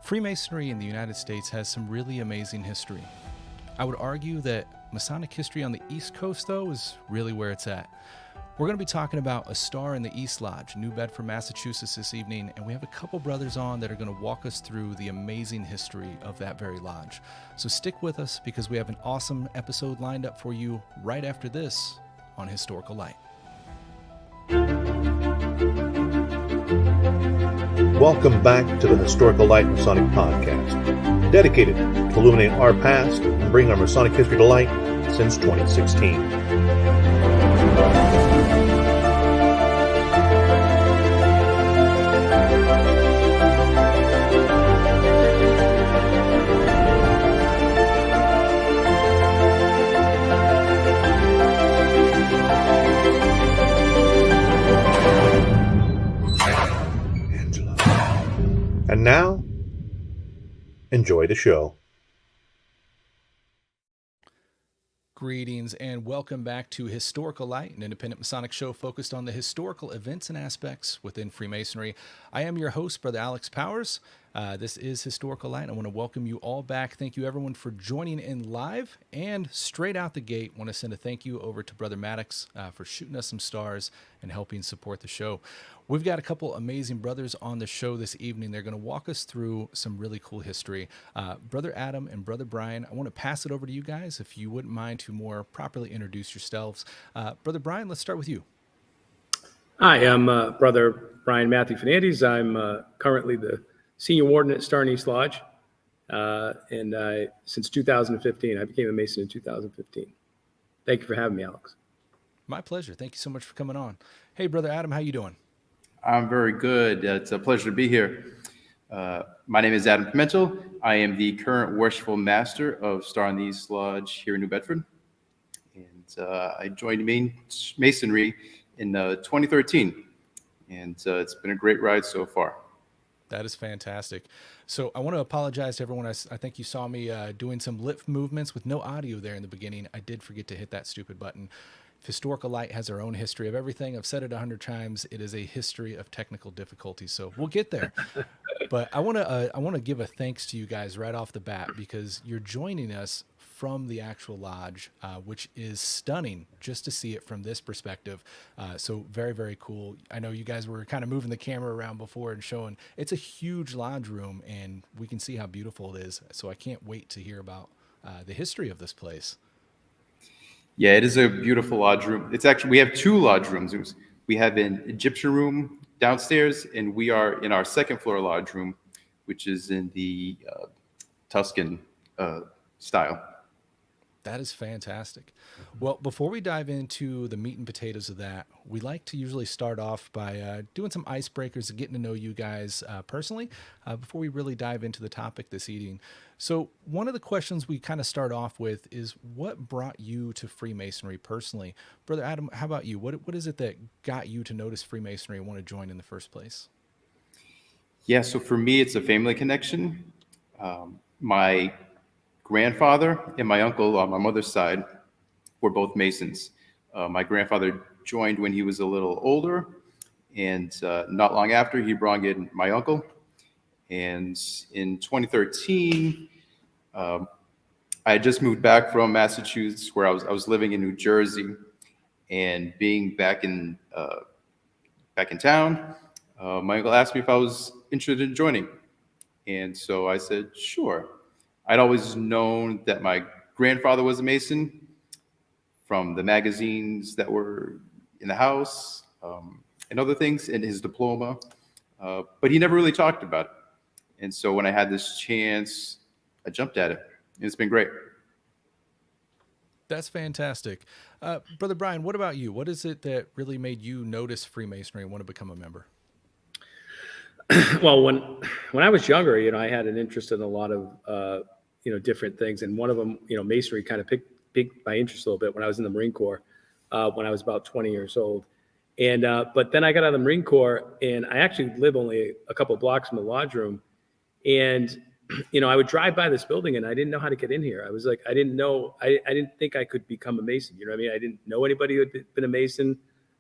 Freemasonry in the United States has some really amazing history. I would argue that Masonic history on the East Coast, though, is really where it's at. We're going to be talking about a star in the East Lodge, New Bedford, Massachusetts this evening, and we have a couple brothers on that are going to walk us through the amazing history of that very lodge. So stick with us because we have an awesome episode lined up for you right after this on Historical Light. Welcome back to the Historical Light Masonic Podcast, dedicated to illuminating our past and bringing our Masonic history to light since 2016. And now, enjoy the show. Greetings and welcome back to Historical Light, an independent Masonic show focused on the historical events and aspects within Freemasonry. I am your host, Brother Alex Powers. This is Historical Light. I want to welcome you all back. Thank you, everyone, for joining in live. And straight out the gate, want to send a thank you over to Brother Maddox for shooting us some stars and helping support the show. We've got a couple amazing brothers on the show this evening. They're going to walk us through some really cool history. Brother Adam and Brother Brian, I want to pass it over to you guys if you wouldn't mind to more properly introduce yourselves. Brother Brian, let's start with you. Hi, I'm Brother Brian Matthew Fernandes. I'm currently the Senior Warden at Star and East Lodge, and since 2015. I became a Mason in 2015. Thank you for having me, Alex. My pleasure. Thank you so much for coming on. Hey, Brother Adam, how you doing? I'm very good. It's a pleasure to be here. My name is Adam Pimentel. I am the current Worshipful Master of Star and East Lodge here in New Bedford. And I joined Masonry in 2013. And it's been a great ride so far. That is fantastic. So I want to apologize to everyone. I think you saw me doing some lip movements with no audio there in the beginning. I did forget to hit that stupid button. Historical Light has our own history of everything. I've said it 100 times. It is a history of technical difficulties. So we'll get there. But I want to give a thanks to you guys right off the bat because you're joining us from the actual lodge, which is stunning just to see it from this perspective. So very, very cool. I know you guys were kind of moving the camera around before and showing it's a huge lodge room and we can see how beautiful it is. So I can't wait to hear about the history of this place. Yeah, it is a beautiful lodge room. It's actually, we have two lodge rooms. We have an Egyptian room downstairs, and we are in our second floor lodge room, which is in the Tuscan style. That is fantastic. Well, before we dive into the meat and potatoes of that, we like to usually start off by doing some icebreakers and getting to know you guys personally before we really dive into the topic this evening. So one of the questions we kind of start off with is what brought you to Freemasonry personally? Brother Adam, how about you? What is it that got you to notice Freemasonry and want to join in the first place? Yeah, so for me, it's a family connection. My grandfather and my uncle on my mother's side were both Masons. My grandfather joined when he was a little older, and not long after he brought in my uncle. And in 2013, I had just moved back from Massachusetts, where I was living in New Jersey, and being back in town, my uncle asked me if I was interested in joining, and so I said sure. I'd always known that my grandfather was a Mason from the magazines that were in the house and other things, and his diploma, but he never really talked about it. And so when I had this chance, I jumped at it, and it's been great. That's fantastic. Brother Brian, what about you? What is it that really made you notice Freemasonry and want to become a member? Well, when I was younger, I had an interest in a lot of different things, and one of them, Masonry kind of piqued my interest a little bit when I was in the Marine Corps, when I was about 20 years old. And but then I got out of the Marine Corps, and I actually live only a couple of blocks from the lodge room, and I would drive by this building, and I didn't know how to get in here. I was like, I didn't think I could become a Mason. You know what I mean? I didn't know anybody who had been a Mason.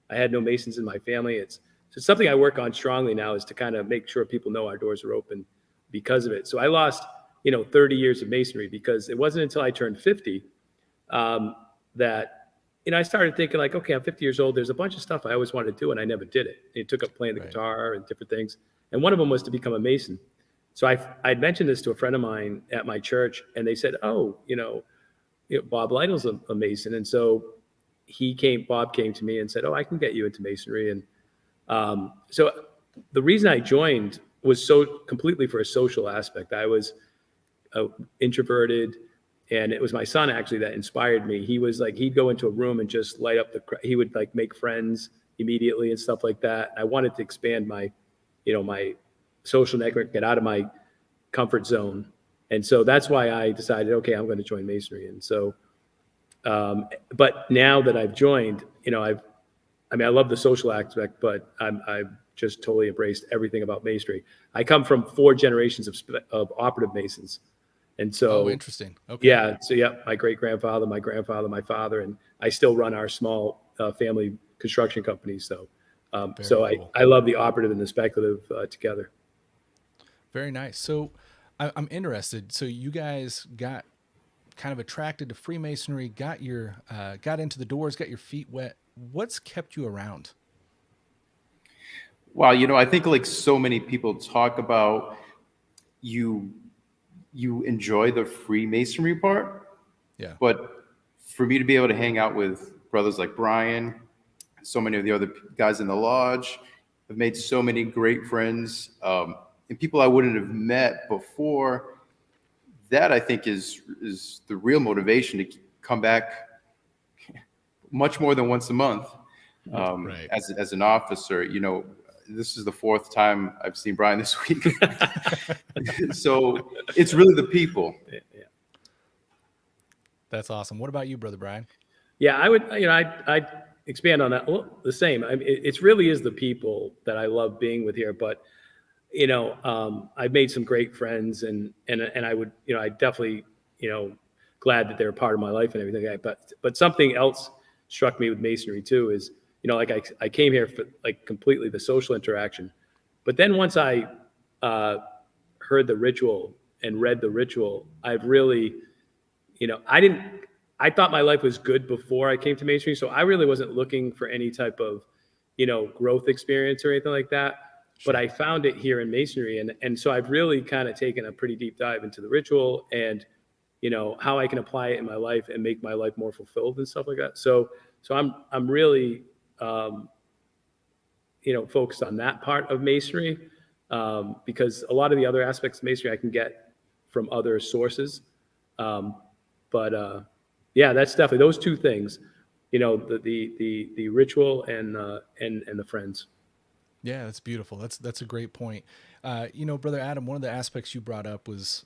I had no Masons in my family. It's something I work on strongly now, is to kind of make sure people know our doors are open because of it. So I lost, 30 years of Masonry, because it wasn't until I turned 50 that, I started thinking like, okay, I'm 50 years old. There's a bunch of stuff I always wanted to do and I never did it. It took up playing the guitar and different things. And one of them was to become a Mason. So I'd mentioned this to a friend of mine at my church, and they said, oh, Bob Lytle's a Mason. And so Bob came to me and said, oh, I can get you into Masonry. And so the reason I joined was so completely for a social aspect. I was introverted, and it was my son actually that inspired me. He was like, he'd go into a room and just light up he would like make friends immediately and stuff like that. I wanted to expand my, my social network, get out of my comfort zone. And so that's why I decided, okay, I'm going to join Masonry. And so, but now that I've joined, I love the social aspect, but I've just totally embraced everything about Masonry. I come from 4 generations of operative Masons. And so, oh, interesting. Okay. Yeah. So, my great-grandfather, my grandfather, my father, and I still run our small family construction company. So, cool. I love the operative and the speculative together. Very nice. So I'm interested. So you guys got kind of attracted to Freemasonry, got into the doors, got your feet wet. What's kept you around? Wow. I think like so many people talk about you enjoy the Freemasonry part. Yeah. But for me to be able to hang out with brothers like Brian, so many of the other guys in the lodge, I've made so many great friends, and people I wouldn't have met before. That I think is the real motivation to come back much more than once a month. As an officer, this is the 4th time I've seen Brian this week. So it's really the people. Yeah. That's awesome. What about you, Brother Brian? Yeah, I would, I'd expand on that. Well, the same. It really is the people that I love being with here. But, I've made some great friends, and I would, I definitely, glad that they're a part of my life and everything like that. But something else struck me with Masonry too is, like I came here for like completely the social interaction. But then once I heard the ritual and read the ritual, I've really, I thought my life was good before I came to Masonry. So I really wasn't looking for any type of, growth experience or anything like that. Sure. But I found it here in Masonry. And so I've really kind of taken a pretty deep dive into the ritual and, how I can apply it in my life and make my life more fulfilled and stuff like that. So I'm really, focused on that part of Masonry, because a lot of the other aspects of Masonry I can get from other sources. That's definitely those 2 things, the ritual and the friends. Yeah, that's beautiful. That's a great point. Brother Adam, one of the aspects you brought up was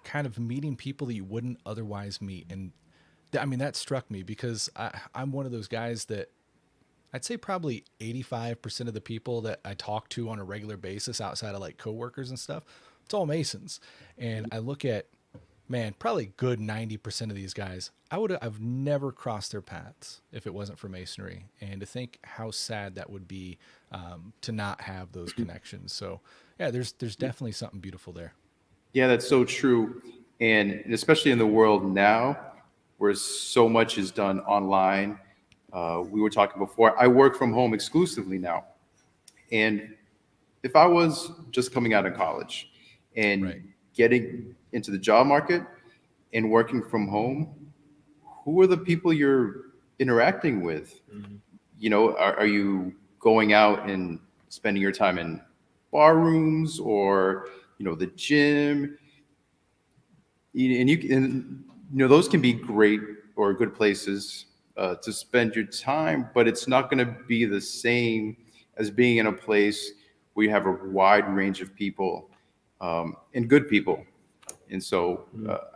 kind of meeting people that you wouldn't otherwise meet. And that struck me because I'm one of those guys that I'd say probably 85% of the people that I talk to on a regular basis outside of like coworkers and stuff, it's all Masons. And I look at, probably good 90% of these guys, I've never crossed their paths if it wasn't for Masonry. And to think how sad that would be to not have those connections. So yeah, there's definitely something beautiful there. Yeah, that's so true. And especially in the world now where so much is done online. We were talking before, I work from home exclusively now. And if I was just coming out of college and getting into the job market and working from home, who are the people you're interacting with? Mm-hmm. Are you going out and spending your time in bar rooms or, the gym? And those can be great or good places to spend your time, but it's not going to be the same as being in a place where you have a wide range of people and good people. And so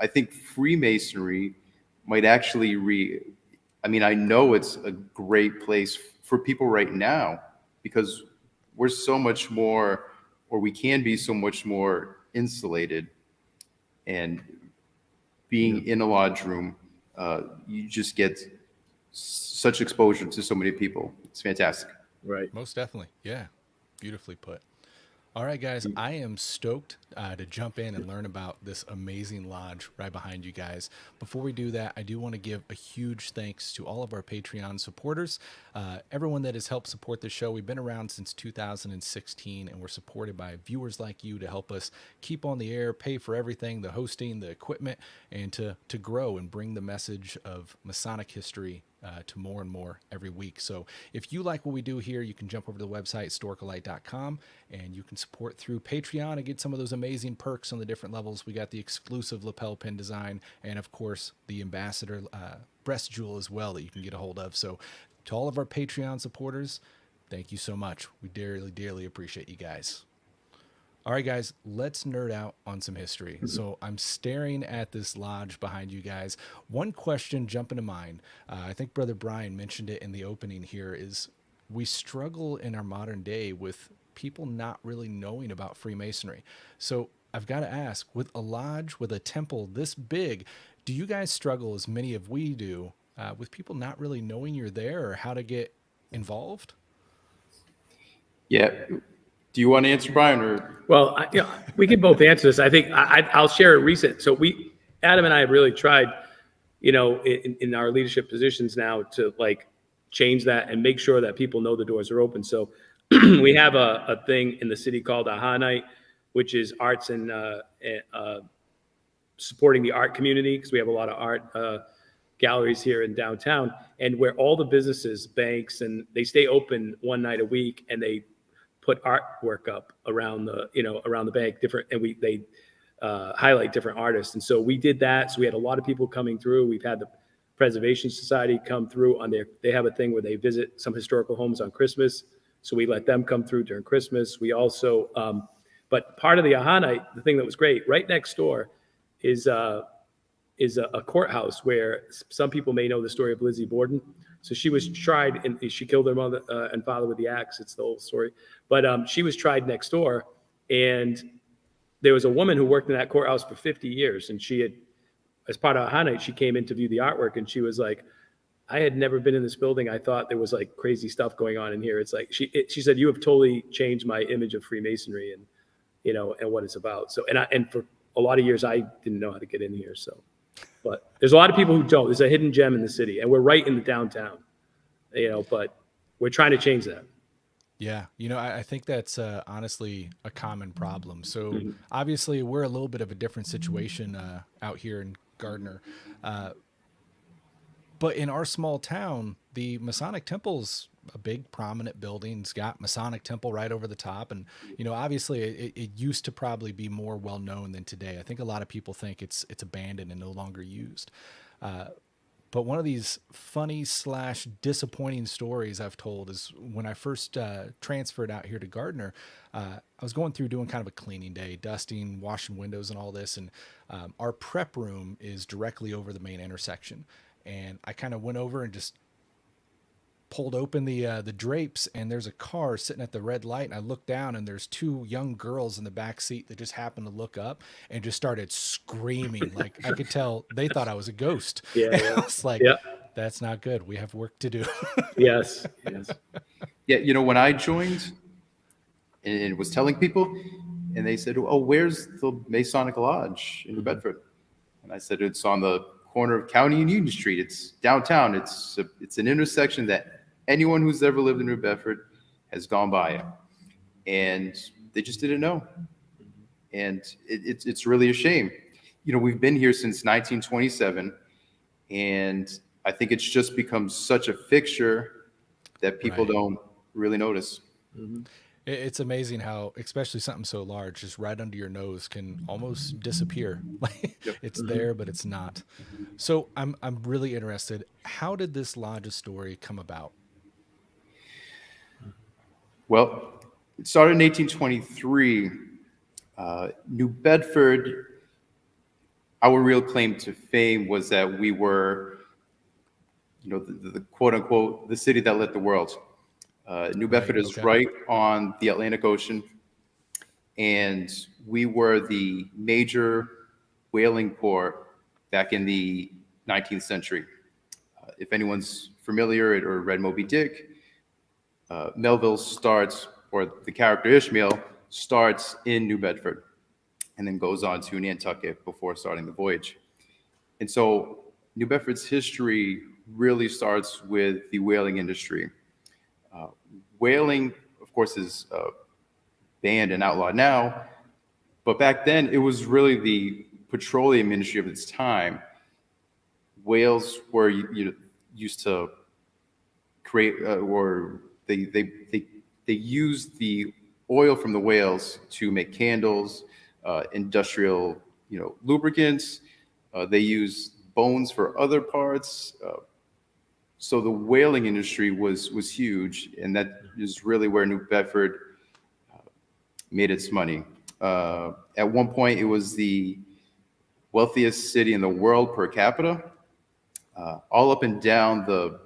I think Freemasonry might actually I know it's a great place for people right now because we're so much more, or we can be so much more insulated. And being in a lodge room, you just get such exposure to so many people. It's fantastic. Right. Most definitely. Yeah. Beautifully put. All right, guys, I am stoked to jump in and learn about this amazing lodge right behind you guys. Before we do that, I do want to give a huge thanks to all of our Patreon supporters, everyone that has helped support the show. We've been around since 2016, and we're supported by viewers like you to help us keep on the air, pay for everything, the hosting, the equipment, and to grow and bring the message of Masonic history to more and more every week. So if you like what we do here, you can jump over to the website, historicallight.com, and you can support through Patreon and get some of those amazing perks on the different levels. We got the exclusive lapel pin design, and of course the ambassador breast jewel as well that you can get a hold of. So to all of our Patreon supporters, thank you so much. We dearly, dearly appreciate you guys. All right, guys, let's nerd out on some history. So I'm staring at this lodge behind you guys. One question jumping to mind, I think Brother Brian mentioned it in the opening here, is we struggle in our modern day with people not really knowing about Freemasonry. So I've got to ask, with a lodge, with a temple this big, do you guys struggle as many of we do with people not really knowing you're there or how to get involved? Yeah. Do you want to answer, Brian, or? Well, we can both answer this. I think I'll share a recent. So Adam and I have really tried, in our leadership positions now to like change that and make sure that people know the doors are open. So we have a thing in the city called Aha Night, which is arts and supporting the art community, because we have a lot of art galleries here in downtown, and where all the businesses, banks, and they stay open one night a week, and they put artwork up around the bank, and they highlight different artists. And so we did that. So we had a lot of people coming through. We've had the Preservation Society come through they have a thing where they visit some historical homes on Christmas. So we let them come through during Christmas. We also, but part of the Aha Night, the thing that was great, right next door is a courthouse where some people may know the story of Lizzie Borden. So she was tried, and she killed her mother and father with the axe. It's the whole story. But she was tried next door, and there was a woman who worked in that courthouse for 50 years, and she had, as part of Aha Night, she came in to view the artwork, and she was like, I had never been in this building. I thought there was like crazy stuff going on in here. It's like she said, you have totally changed my image of Freemasonry and and what it's about. So and for a lot of years I didn't know how to get in here. So, but there's a lot of people who don't. There's a hidden gem in the city, and we're right in the downtown. But we're trying to change that. Yeah, I think that's honestly a common problem. So obviously we're a little bit of a different situation out here in Gardner. But in our small town, the Masonic Temple's a big prominent building. It's got Masonic Temple right over the top. And, obviously it used to probably be more well known than today. I think a lot of people think it's abandoned and no longer used. But one of these funny / disappointing stories I've told is when I first transferred out here to Gardner, I was going through doing kind of a cleaning day, dusting, washing windows and all this. And our prep room is directly over the main intersection. And I kind of went over and just pulled open the drapes, and there's a car sitting at the red light, and I looked down, and there's two young girls in the back seat that just happened to look up and just started screaming. Like I could tell they thought I was a ghost. Yeah, I was like, that's not good. We have work to do. Yes. Yeah, when I joined and was telling people, and they said, oh, where's the Masonic Lodge in New Bedford? And I said, it's on the corner of County and Union Street. It's downtown. It's an intersection that anyone who's ever lived in New Bedford has gone by it, and they just didn't know. And it's really a shame. We've been here since 1927, and I think it's just become such a fixture that people don't really notice. Mm-hmm. It's amazing how, especially something so large, just right under your nose can almost disappear. It's there, but it's not. So I'm really interested. How did this lodge's story come about? Well, it started in 1823. New Bedford, our real claim to fame was that we were, the quote unquote, the city that lit the world. New Bedford is right on the Atlantic Ocean, and we were the major whaling port back in the 19th century. If anyone's familiar or read Moby Dick, Melville starts, or the character Ishmael, starts in New Bedford and then goes on to Nantucket before starting the voyage. And so New Bedford's history really starts with the whaling industry. Whaling, of course, is banned and outlawed now, but back then it was really the petroleum industry of its time. Whales were used to create, or they used the oil from the whales to make candles, industrial, lubricants. They use bones for other parts. So the whaling industry was huge, and that is really where New Bedford made its money. At one point, it was the wealthiest city in the world per capita. All up and down the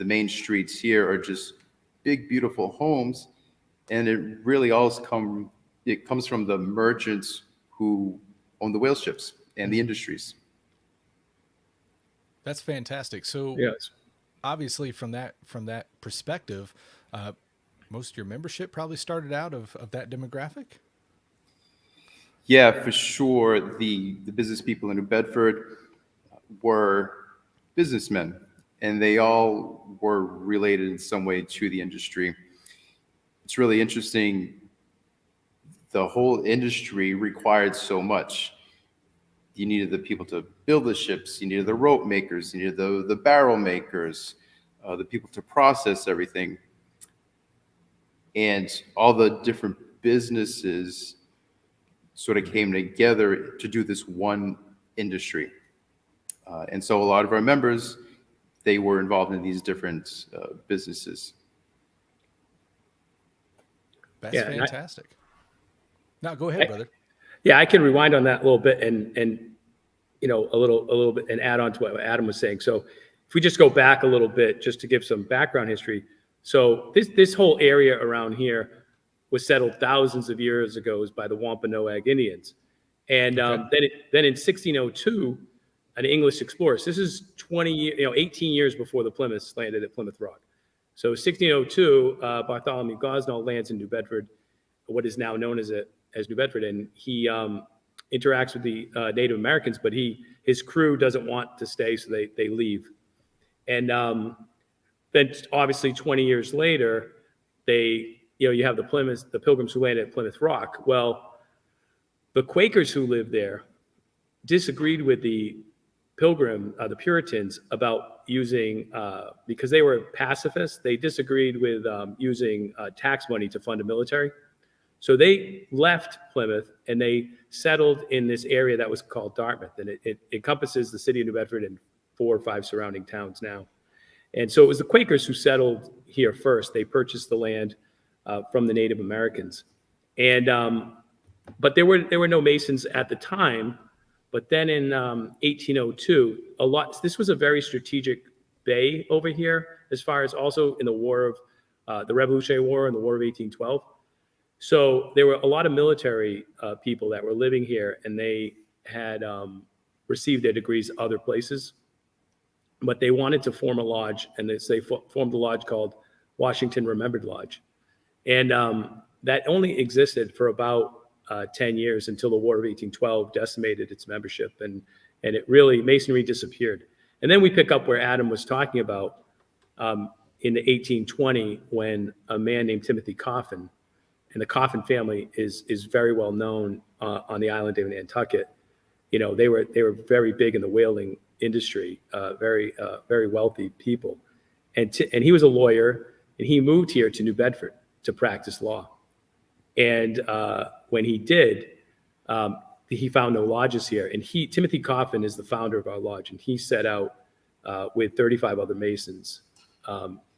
main streets here are just big, beautiful homes, and it really comes from the merchants who own the whale ships and the industries. That's fantastic. So Yes. obviously from that perspective, most of your membership probably started out of that demographic. Yeah, for sure. The business people in New Bedford were businessmen, and they all were related in some way to the industry. It's really interesting. The whole industry required so much. You needed the people to build the ships, you needed the rope makers, you needed the barrel makers, the people to process everything. And all the different businesses sort of came together to do this one industry. And so a lot of our members, they were involved in these different businesses. That's Yeah, fantastic. Now go ahead, brother. Yeah, I can rewind on that a little bit and a little bit and add on to what Adam was saying. So if we just go back a little bit, just to give some background history. So this whole area around here was settled thousands of years ago by the Wampanoag Indians. And then in 1602, an English explorer, so this is 18 years before the Plymouths landed at Plymouth Rock. So 1602, Bartholomew Gosnold lands in New Bedford, what is now known as New Bedford, and he interacts with the Native Americans, but his crew doesn't want to stay, so they leave. And then obviously 20 years later, you have the Pilgrims who landed at Plymouth Rock. Well, the Quakers who lived there disagreed with the Puritans about using, because they were pacifists, they disagreed with using tax money to fund a military. So they left Plymouth and they settled in this area that was called Dartmouth, and it encompasses the city of New Bedford and 4 or 5 surrounding towns now. And so it was the Quakers who settled here first. They purchased the land from the Native Americans, and but there were no Masons at the time. But then in 1802, this was a very strategic bay over here, as far as also in the War of the Revolutionary War and the War of 1812. So there were a lot of military people that were living here, and they had received their degrees other places, but they wanted to form a lodge, and they formed a lodge called Washington Remembered Lodge. And that only existed for about 10 years until the War of 1812 decimated its membership, and it really, Masonry disappeared. And then we pick up where Adam was talking about in 1820, when a man named Timothy Coffin, and the Coffin family is very well known on the island of Nantucket. They were very big in the whaling industry, very wealthy people, and he was a lawyer, and he moved here to New Bedford to practice law. And when he did, he found no lodges here. And Timothy Coffin is the founder of our lodge, and he set out with 35 other Masons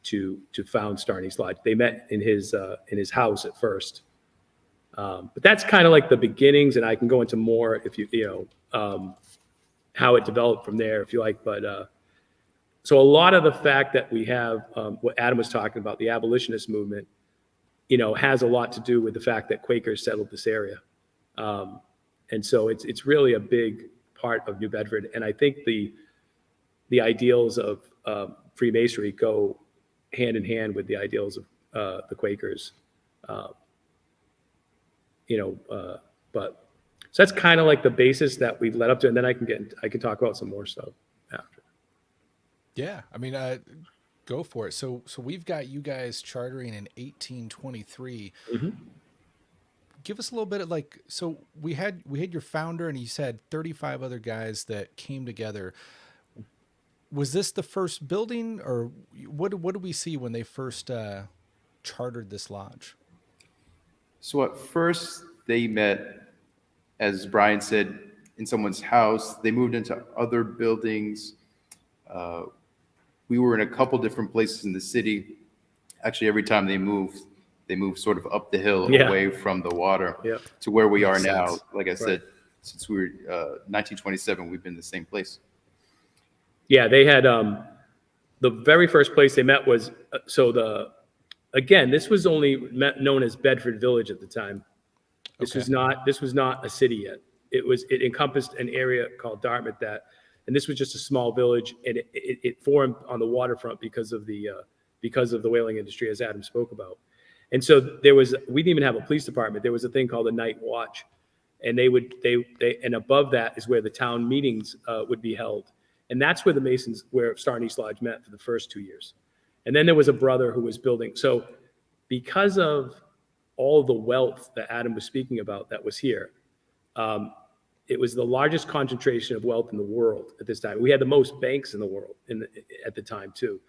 to found Starney's Lodge. They met in his house at first, but that's kind of like the beginnings. And I can go into more if how it developed from there, if you like. But so a lot of the fact that we have what Adam was talking about, the abolitionist movement, has a lot to do with the fact that Quakers settled this area. And so it's really a big part of New Bedford. And I think the ideals of Freemasonry go hand in hand with the ideals of the Quakers. but so that's kind of like the basis that we've led up to, and then I can talk about some more stuff after. Yeah, I mean, go for it. So we've got you guys chartering in 1823. Give us a little bit of like, so we had your founder, and you said 35 other guys that came together. Was this the first building, or what did we see when they first chartered this lodge? So at first they met, as Brian said, in someone's house. They moved into other buildings. We were in a couple different places in the city. Actually, every time they moved sort of up the hill away from the water to where we are now. Like I said, since we were 1927, we've been in the same place. Yeah, they had the very first place they met was this was only known as Bedford Village at the time. This was not a city yet. It encompassed an area called Dartmouth and this was just a small village, and it formed on the waterfront because of the whaling industry, as Adam spoke about. And so we didn't even have a police department. There was a thing called a night watch, and and above that is where the town meetings would be held. And that's where where Star and East Lodge met for the first 2 years. And then there was a brother who was building. So because of all the wealth that Adam was speaking about that was here, it was the largest concentration of wealth in the world at this time. We had the most banks in the world at the time too.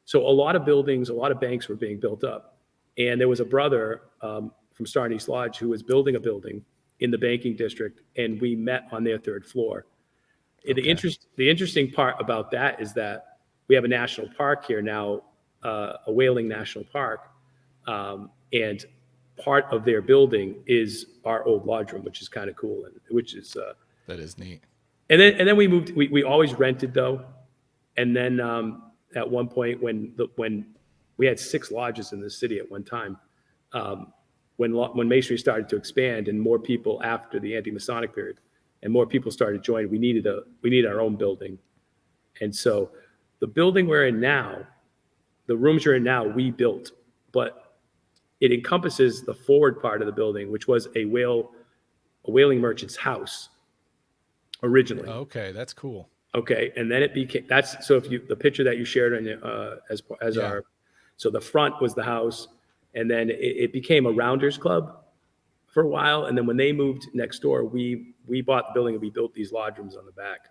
So a lot of buildings, a lot of banks were being built up. And there was a brother from Star and East Lodge who was building a building in the banking district, and we met on their third floor. Okay. The interesting part about that is that we have a national park here now, a whaling national park, and part of their building is our old lodge room, which is kind of cool, and that is neat. And then we moved. We always rented though, and then at one point when we had 6 lodges in the city at one time, when Masonry started to expand and more people after the anti-Masonic period, and more people started joining, we needed our own building. And so the building we're in now, the rooms you're in now, we built, but it encompasses the forward part of the building, which was a whaling merchant's house originally. Okay, that's cool. Okay, and then it became the picture that you shared on so the front was the house, and then it became a rounders club for a while, and then when they moved next door, we bought the building and we built these lodge rooms on the back.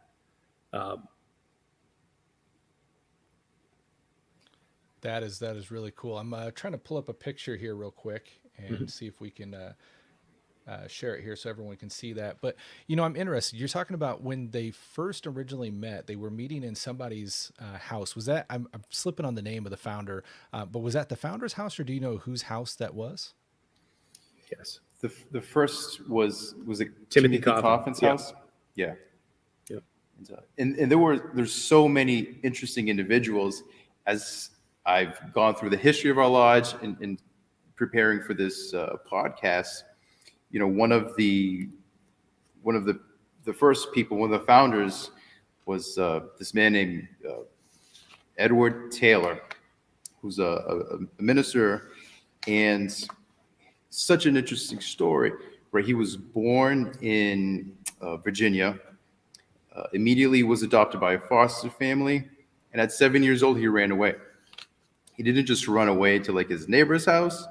That is really cool. I'm trying to pull up a picture here real quick and see if we can share it here so everyone can see that. But, I'm interested. You're talking about when they first originally met, they were meeting in somebody's house. Was that, I'm slipping on the name of the founder, but was that the founder's house, or do you know whose house that was? Yes. The first was it Timothy Coffin's house? Yeah. And there's so many interesting individuals. As I've gone through the history of our lodge and preparing for this podcast, one of the first people, one of the founders, was this man named Edward Taylor, who's a minister, and such an interesting story, where he was born in Virginia, immediately was adopted by a foster family, and at 7 years old, he ran away. He didn't just run away to his neighbor's house.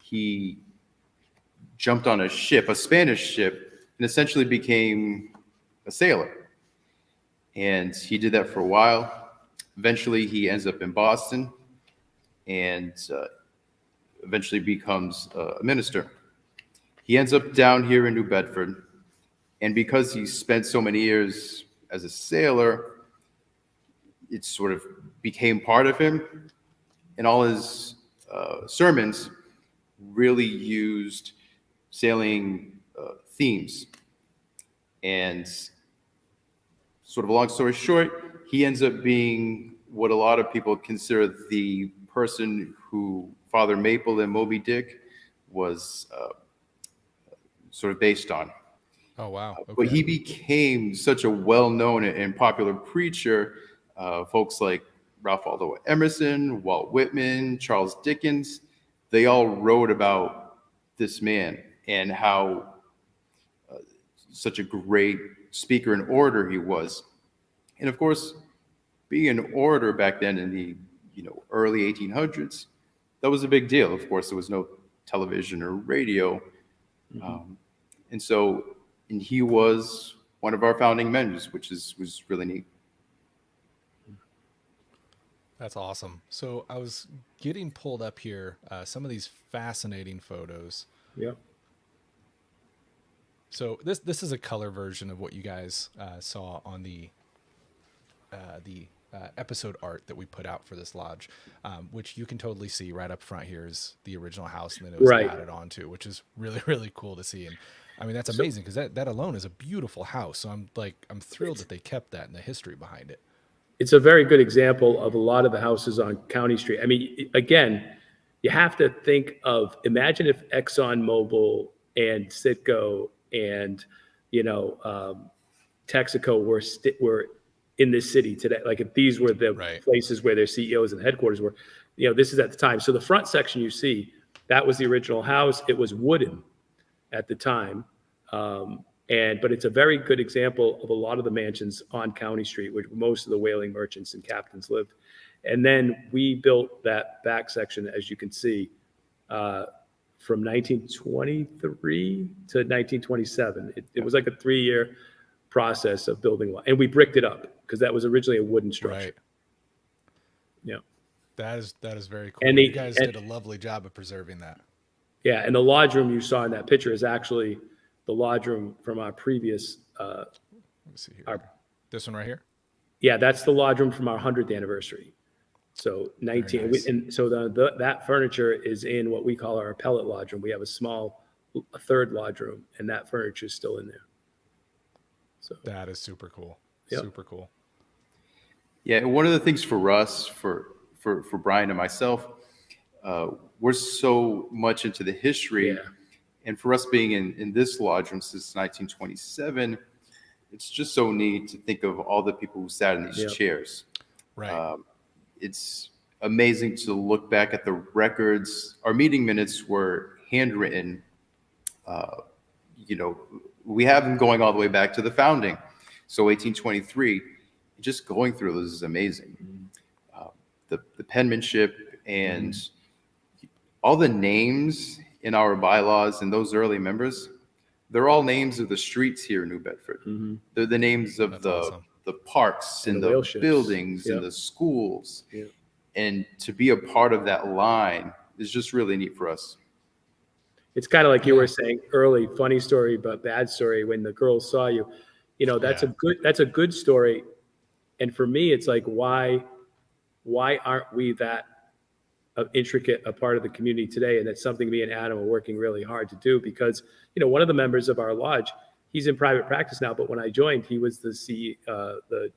He jumped on a ship, a Spanish ship, and essentially became a sailor. And he did that for a while. Eventually, he ends up in Boston and eventually becomes a minister. He ends up down here in New Bedford. And because he spent so many years as a sailor, it sort of became part of him. And all his sermons really used sailing themes. And sort of a long story short, he ends up being what a lot of people consider the person who Father Maple and Moby Dick was sort of based on. Oh, wow. Okay. But he became such a well-known and popular preacher. Folks like Ralph Waldo Emerson, Walt Whitman, Charles Dickens, they all wrote about this man. and how such a great speaker and orator he was. And of course, being an orator back then in the early 1800s, that was a big deal. Of course, there was no television or radio. And he was one of our founding members, which was really neat. That's awesome. So I was getting pulled up here, some of these fascinating photos. Yeah. So this is a color version of what you guys saw on the episode art that we put out for this lodge, which you can totally see right up front here is the original house, and then it was added onto, which is really, really cool to see. And I mean, that's amazing because that alone is a beautiful house. So I'm thrilled that they kept that and the history behind it. It's a very good example of a lot of the houses on County Street. I mean, again, you have to think of, imagine if ExxonMobil and Citgo and, Texaco were in this city today. Like if these were the places where their CEOs and headquarters were, this is at the time. So the front section you see, that was the original house. It was wooden at the time. But it's a very good example of a lot of the mansions on County Street, which most of the whaling merchants and captains lived. And then we built that back section, as you can see, from 1923 to 1927. It was like a 3-year process of building, and we bricked it up because that was originally a wooden structure. Right. Yeah. That is very cool. You guys did a lovely job of preserving that. Yeah, and the lodge room you saw in that picture is actually the lodge room from our previous. Let me see here. This one right here. Yeah, that's the lodge room from our 100th anniversary. So 19, nice. And so that furniture is in what we call our appellate lodge room. We have a third lodge room, and that furniture is still in there. So that is super cool. Yep. Super cool. Yeah, one of the things for us, for Brian and myself, we're so much into the history. Yeah. And for us being in this lodge room since 1927, it's just so neat to think of all the people who sat in these chairs. Right. It's amazing to look back at the records. Our meeting minutes were handwritten. We have them going all the way back to the founding. So 1823, just going through this is amazing. The penmanship and all the names in our bylaws and those early members, they're all names of the streets here in New Bedford. Mm-hmm. They're the names of the parks and the buildings and the schools. Yep. And to be a part of that line is just really neat for us. It's kind of like you were saying early, funny story, but bad story. When the girls saw you, that's a good story. And for me, it's like, why aren't we that intricate a part of the community today? And it's something me and Adam are working really hard to do because, one of the members of our lodge, he's in private practice now, but when I joined, he was the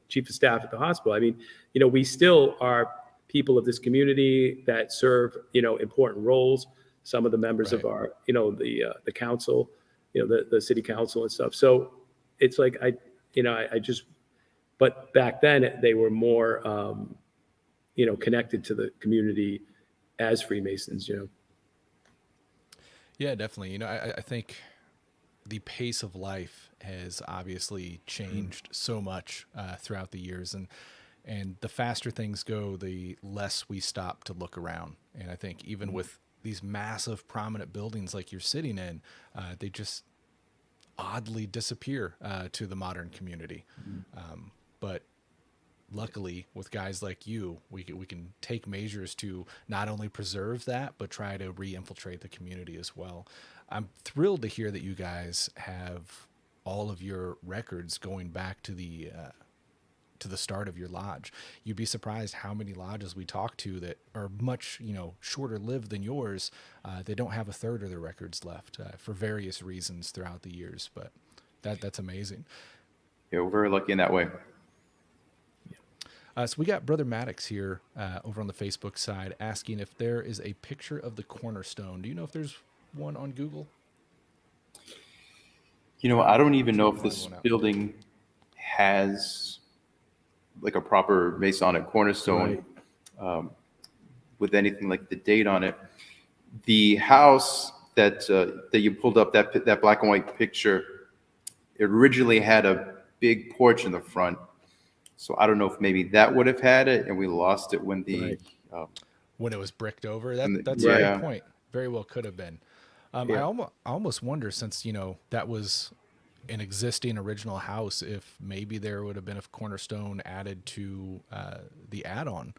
chief of staff at the hospital. I mean, we still are people of this community that serve, important roles. Some of the members of our, the council, the city council and stuff. So it's like, but back then they were more, connected to the community as Freemasons, Yeah, definitely. I think the pace of life has obviously changed so much throughout the years, and the faster things go, the less we stop to look around. And I think even with these massive prominent buildings like you're sitting in, they just oddly disappear to the modern community. But luckily, with guys like you, we can take measures to not only preserve that, but try to re-infiltrate the community as well. I'm thrilled to hear that you guys have all of your records going back to the start of your lodge. You'd be surprised how many lodges we talk to that are much, shorter lived than yours. They don't have a third of their records left for various reasons throughout the years, but that's amazing. Yeah, we're very lucky in that way. So we got Brother Maddox here over on the Facebook side asking if there is a picture of the cornerstone. Do you know if there's one on Google? I don't even know if this building has like a proper Masonic cornerstone with anything like the date on it. The house that you pulled up, that black and white picture, it originally had a big porch in the front. So I don't know if maybe that would have had it, and we lost it when the Right. When it was bricked over. when the- That's a Right. good yeah. point. Very well could have been. Yeah. I almost wonder, since that was an existing original house, if maybe there would have been a cornerstone added to the add-on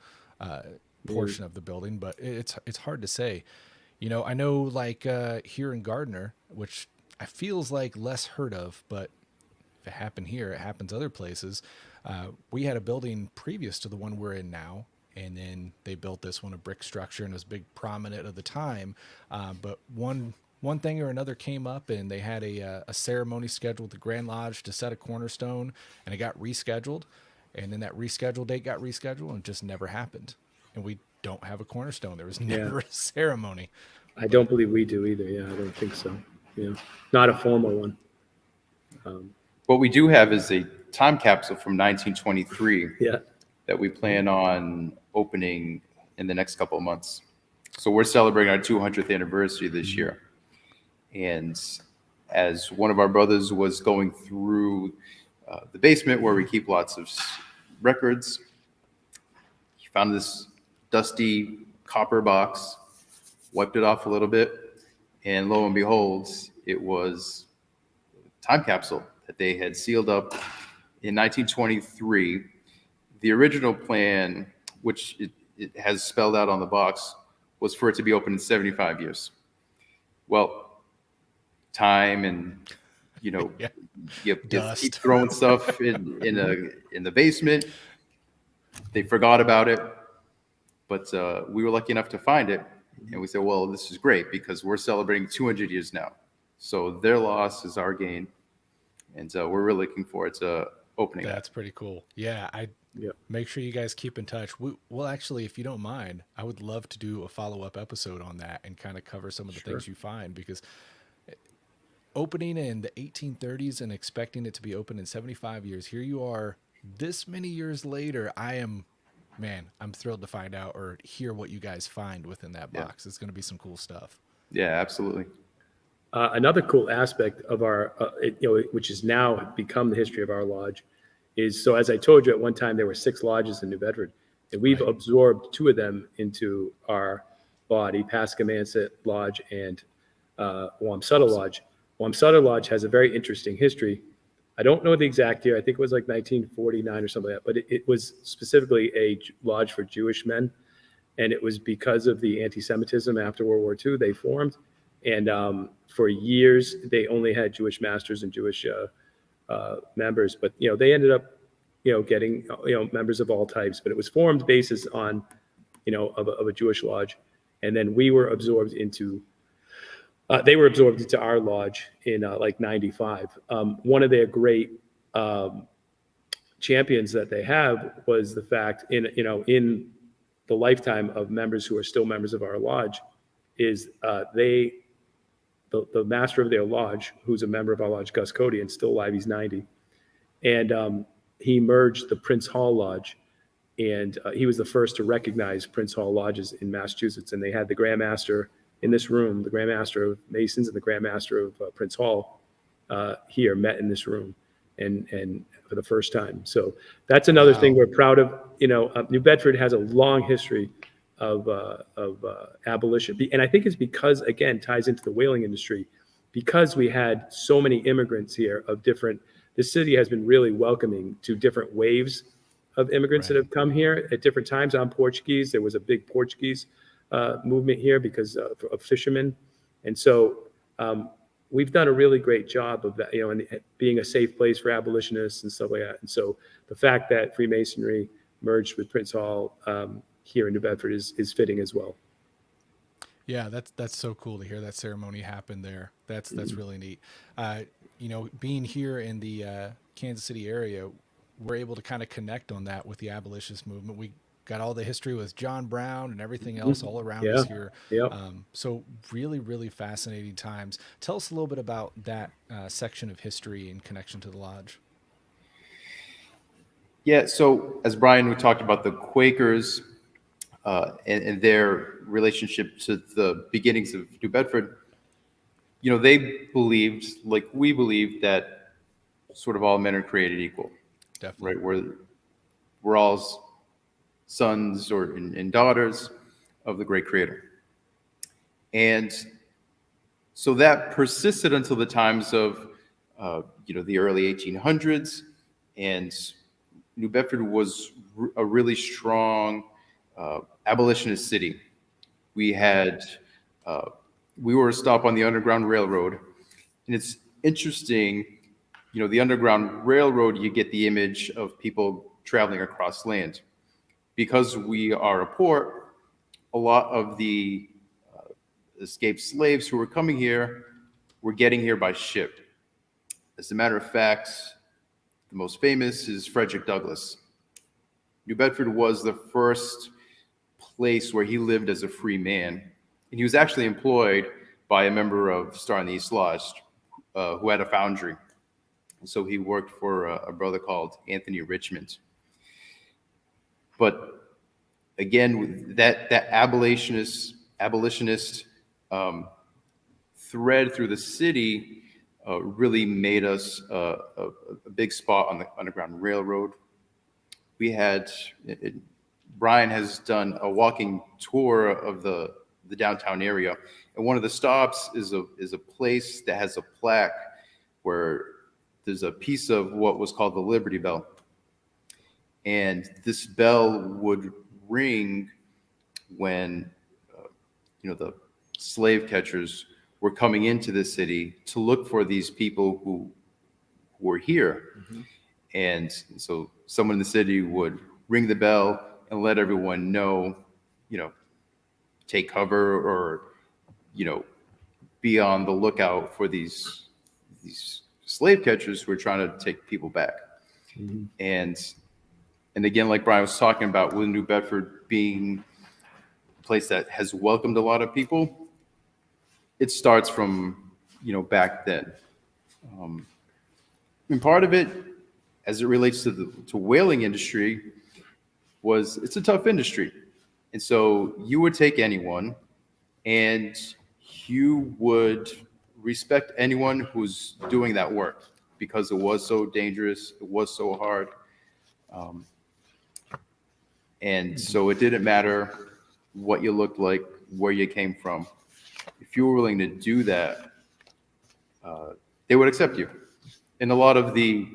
portion of the building, but it's hard to say. I know, like here in Gardner, which I feels like less heard of, but if it happened here, it happens other places. We had a building previous to the one we're in now, and then they built this one, a brick structure, and it was big prominent at the time. But one thing or another came up, and they had a ceremony scheduled at the Grand Lodge to set a cornerstone, and it got rescheduled. And then that rescheduled date got rescheduled, and it just never happened. And we don't have a cornerstone. There was never a ceremony. I don't believe we do either. Yeah, I don't think so. Yeah, not a formal one. What we do have is a time capsule from 1923 Yeah. that we plan on opening in the next couple of months. So we're celebrating our 200th anniversary this year. And as one of our brothers was going through the basement where we keep lots of records, he found this dusty copper box, wiped it off a little bit, and lo and behold, it was a time capsule that they had sealed up in 1923. The original plan, which it has spelled out on the box, was for it to be open in 75 years. Well, time and you keep throwing stuff in the basement. They forgot about it, but we were lucky enough to find it, and we said, well, this is great because we're celebrating 200 years now. So their loss is our gain, and we're really looking forward to opening. That's pretty cool. Yeah, make sure you guys keep in touch. Well, actually, if you don't mind, I would love to do a follow-up episode on that and kind of cover some of the things you find, because opening in the 1830s and expecting it to be open in 75 years, here you are this many years later. I'm thrilled to find out or hear what you guys find within that box. It's going to be some cool stuff. Yeah, absolutely. Another cool aspect of our, which has now become the history of our lodge, is, so as I told you at one time, there were 6 lodges in New Bedford, and we've absorbed 2 of them into our body, Pascomanset Lodge and Wamsutta Lodge. Wamsutta Lodge has a very interesting history. I don't know the exact year. I think it was like 1949 or something like that, but it was specifically a lodge for Jewish men, and it was because of the anti-Semitism after World War II they formed. And for years, they only had Jewish masters and Jewish members. But, they ended up, getting, members of all types. But it was formed basis on, of a Jewish lodge. And then we were absorbed into, they were absorbed into our lodge in like 95. One of their great champions that they have was the fact in the lifetime of members who are still members of our lodge is the master of their lodge, who's a member of our lodge, Gus Cody, and still alive, he's 90. And he merged the Prince Hall Lodge, and he was the first to recognize Prince Hall lodges in Massachusetts. And they had the Grand Master in this room, the Grand Master of Masons and the Grand Master of Prince Hall here met in this room, and for the first time. So that's another thing we're proud of. New Bedford has a long history of abolition. And I think it's because, again, ties into the whaling industry, because we had so many immigrants here of different, the city has been really welcoming to different waves of immigrants that have come here at different times. I'm Portuguese. There was a big Portuguese movement here because of fishermen. And so we've done a really great job of that, and being a safe place for abolitionists and stuff like that. And so the fact that Freemasonry merged with Prince Hall here in New Bedford is fitting as well. Yeah, that's so cool to hear that ceremony happen there. That's really neat. Being here in the Kansas City area, we're able to kind of connect on that with the abolitionist movement. We got all the history with John Brown and everything else all around us here. Yep. So really, really fascinating times. Tell us a little bit about that section of history in connection to the lodge. Yeah, so as Brian, we talked about the Quakers and their relationship to the beginnings of New Bedford. they believed, like we believe, that sort of all men are created equal, Definitely. right? We're all sons and daughters of the great creator. And so that persisted until the times of, the early 1800s. And New Bedford was a really strong abolitionist city. We had, we were a stop on the Underground Railroad. And it's interesting, the Underground Railroad, you get the image of people traveling across land. Because we are a port, a lot of the escaped slaves who were coming here were getting here by ship. As a matter of fact, the most famous is Frederick Douglass. New Bedford was the first place where he lived as a free man. And he was actually employed by a member of Star and the East Lodge who had a foundry. And so he worked for a brother called Anthony Richmond. But again, that abolitionist thread through the city really made us a big spot on the Underground Railroad. We had, Brian has done a walking tour of the downtown area, and one of the stops is a place that has a plaque where there's a piece of what was called the Liberty Bell. And this bell would ring when, the slave catchers were coming into the city to look for these people who were here. Mm-hmm. And so someone in the city would ring the bell and let everyone know, take cover or, be on the lookout for these slave catchers who are trying to take people back. Mm-hmm. And again, like Brian was talking about, with New Bedford being a place that has welcomed a lot of people, it starts from, back then. And part of it, as it relates to whaling industry, it's a tough industry. And so you would take anyone and you would respect anyone who's doing that work because it was so dangerous, it was so hard. And so it didn't matter what you looked like, where you came from. If you were willing to do that, they would accept you. And a lot of the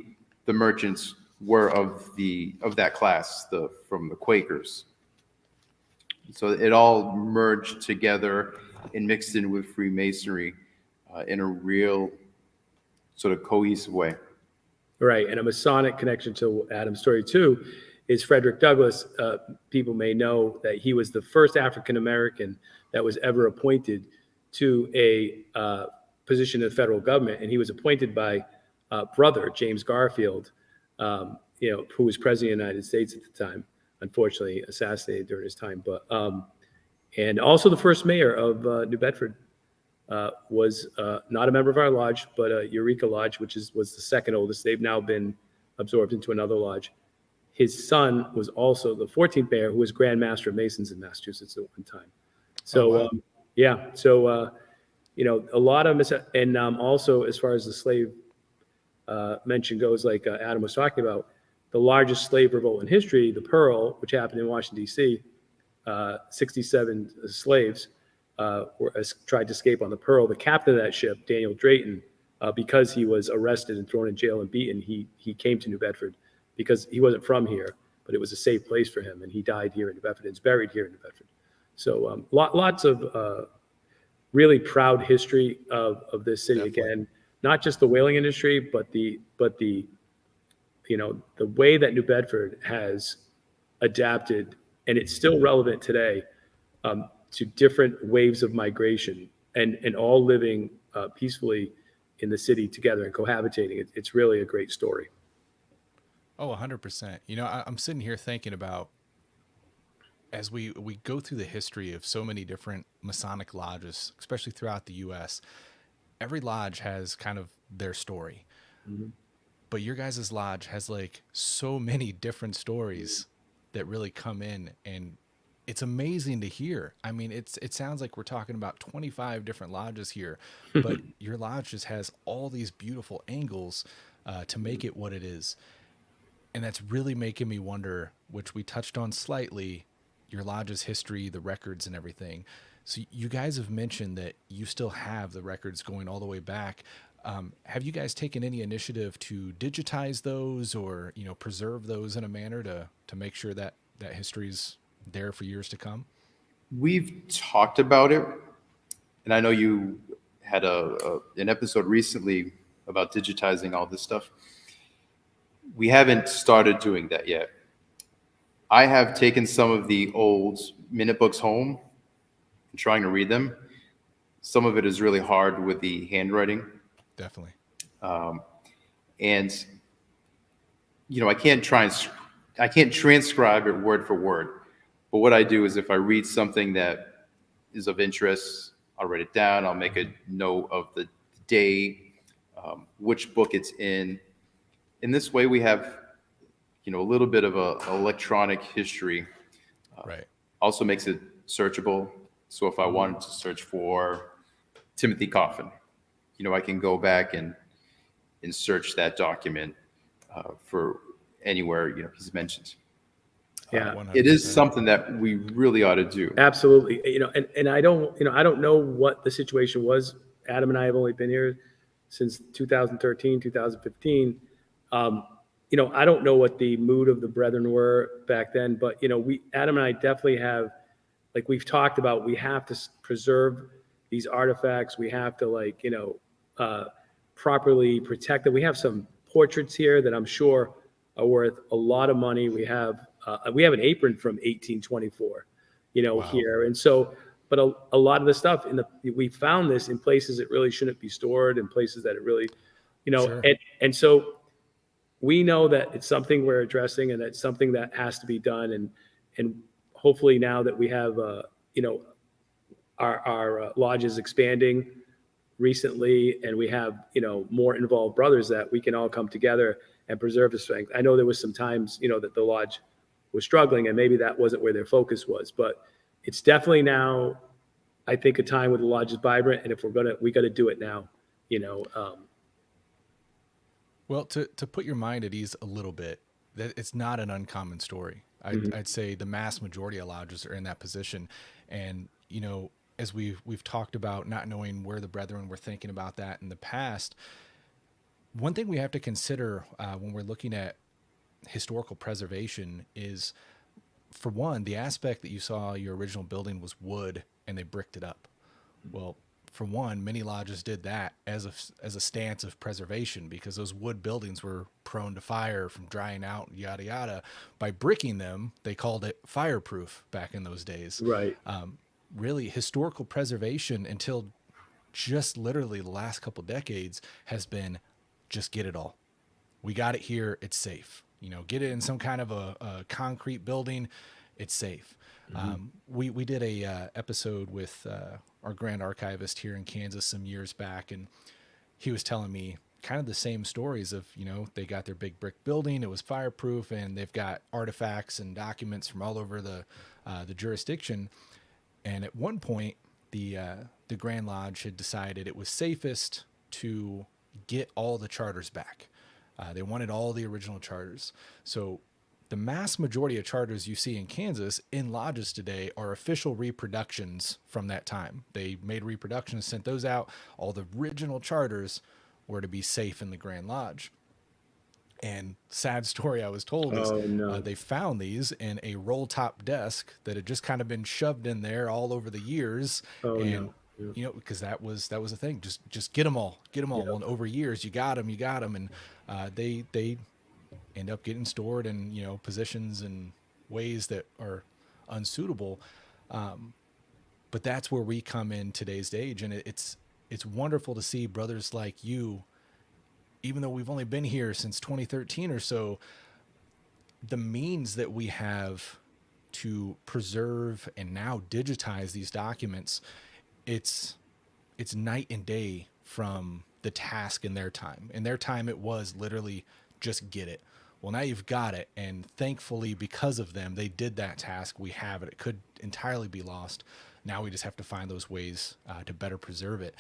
merchants were of that class, from the Quakers. So it all merged together and mixed in with Freemasonry in a real sort of cohesive way. Right, and a Masonic connection to Adam's story too is Frederick Douglass. People may know that he was the first African American that was ever appointed to a position in the federal government, and he was appointed by brother James Garfield, who was president of the United States at the time. Unfortunately, assassinated during his time, but and also the first mayor of New Bedford was not a member of our lodge, but Eureka Lodge, which was the second oldest. They've now been absorbed into another lodge. His son was also the 14th mayor, who was Grand Master of Masons in Massachusetts at one time. So, a lot of, and also as far as the slave mention goes, like Adam was talking about, the largest slave revolt in history, the Pearl, which happened in Washington, D.C., 67 slaves tried to escape on the Pearl. The captain of that ship, Daniel Drayton, because he was arrested and thrown in jail and beaten, he came to New Bedford because he wasn't from here, but it was a safe place for him, and he died here in New Bedford. It's buried here in New Bedford. So lots of really proud history of this city. Definitely. Again, not just the whaling industry, but the way that New Bedford has adapted, and it's still relevant today, to different waves of migration and all living peacefully in the city together and cohabitating. It's really a great story. Oh, 100%. I'm sitting here thinking about, as we go through the history of so many different Masonic lodges, especially throughout the U.S., every lodge has kind of their story. Mm-hmm. But your guys' lodge has like so many different stories that really come in and it's amazing to hear. I mean, it sounds like we're talking about 25 different lodges here, but your lodge just has all these beautiful angles to make it what it is. And that's really making me wonder, which we touched on slightly, your lodge's history, the records and everything. So you guys have mentioned that you still have the records going all the way back. Have you guys taken any initiative to digitize those, or preserve those in a manner to make sure that that history's there for years to come? We've talked about it, and I know you had an episode recently about digitizing all this stuff. We haven't started doing that yet. I have taken some of the old minute books home and trying to read them. Some of it is really hard with the handwriting. Definitely. And I can't transcribe it word for word. But what I do is, if I read something that is of interest, I'll write it down. I'll make a note of the day, which book it's in. In this way, we have, a little bit of a electronic history. Right. Also makes it searchable. So if I wanted to search for Timothy Coffin, I can go back and search that document for anywhere, he's mentioned. Yeah. 100%. It is something that we really ought to do. Absolutely. And I don't know what the situation was. Adam and I have only been here since 2013, 2015. I don't know what the mood of the brethren were back then, but Adam and I definitely have, like we've talked about, we have to preserve these artifacts. We have to properly protect them. We have some portraits here that I'm sure are worth a lot of money. We have an apron from 1824, Wow. here. And so, but a lot of the stuff we found this in places it really shouldn't be stored, in places that it really, Sure. and so we know that it's something we're addressing, and it's something that has to be done. And hopefully now that we have, our lodge is expanding recently, and we have, more involved brothers, that we can all come together and preserve the strength. I know there was some times, that the lodge was struggling, and maybe that wasn't where their focus was, but it's definitely now, I think, a time where the lodge is vibrant. And if we got to do it now, Well, to put your mind at ease a little bit, that it's not an uncommon story. I'd say the mass majority of lodges are in that position. And, as we've talked about not knowing where the brethren were thinking about that in the past, one thing we have to consider when we're looking at historical preservation is, for one, the aspect that you saw your original building was wood and they bricked it up. Well, for one, many lodges did that as a stance of preservation, because those wood buildings were prone to fire from drying out, yada yada. By bricking them, they called it fireproof back in those days. right. Really, historical preservation until just literally the last couple decades has been just get it all. We got it here. It's safe. Get it in some kind of a concrete building. It's safe. We did a episode with our grand archivist here in Kansas some years back, and he was telling me kind of the same stories of, they got their big brick building. It was fireproof, and they've got artifacts and documents from all over the jurisdiction. And at one point, the Grand Lodge had decided it was safest to get all the charters back. They wanted all the original charters. So the mass majority of charters you see in Kansas in lodges today are official reproductions from that time. They made reproductions, sent those out. All the original charters were to be safe in the Grand Lodge. And sad story I was told is they found these in a roll top desk that had just kind of been shoved in there all over the years. Because that was the thing. Just get them all. Well, and over years you got them, and they end up getting stored in positions and ways that are unsuitable. But that's where we come in today's age, and it's wonderful to see brothers like you. Even though we've only been here since 2013 or so, the means that we have to preserve and now digitize these documents, it's night and day from the task in their time. In their time, it was literally just get it. Well, now you've got it. And thankfully, because of them, they did that task. We have it. It could entirely be lost. Now we just have to find those ways to better preserve it.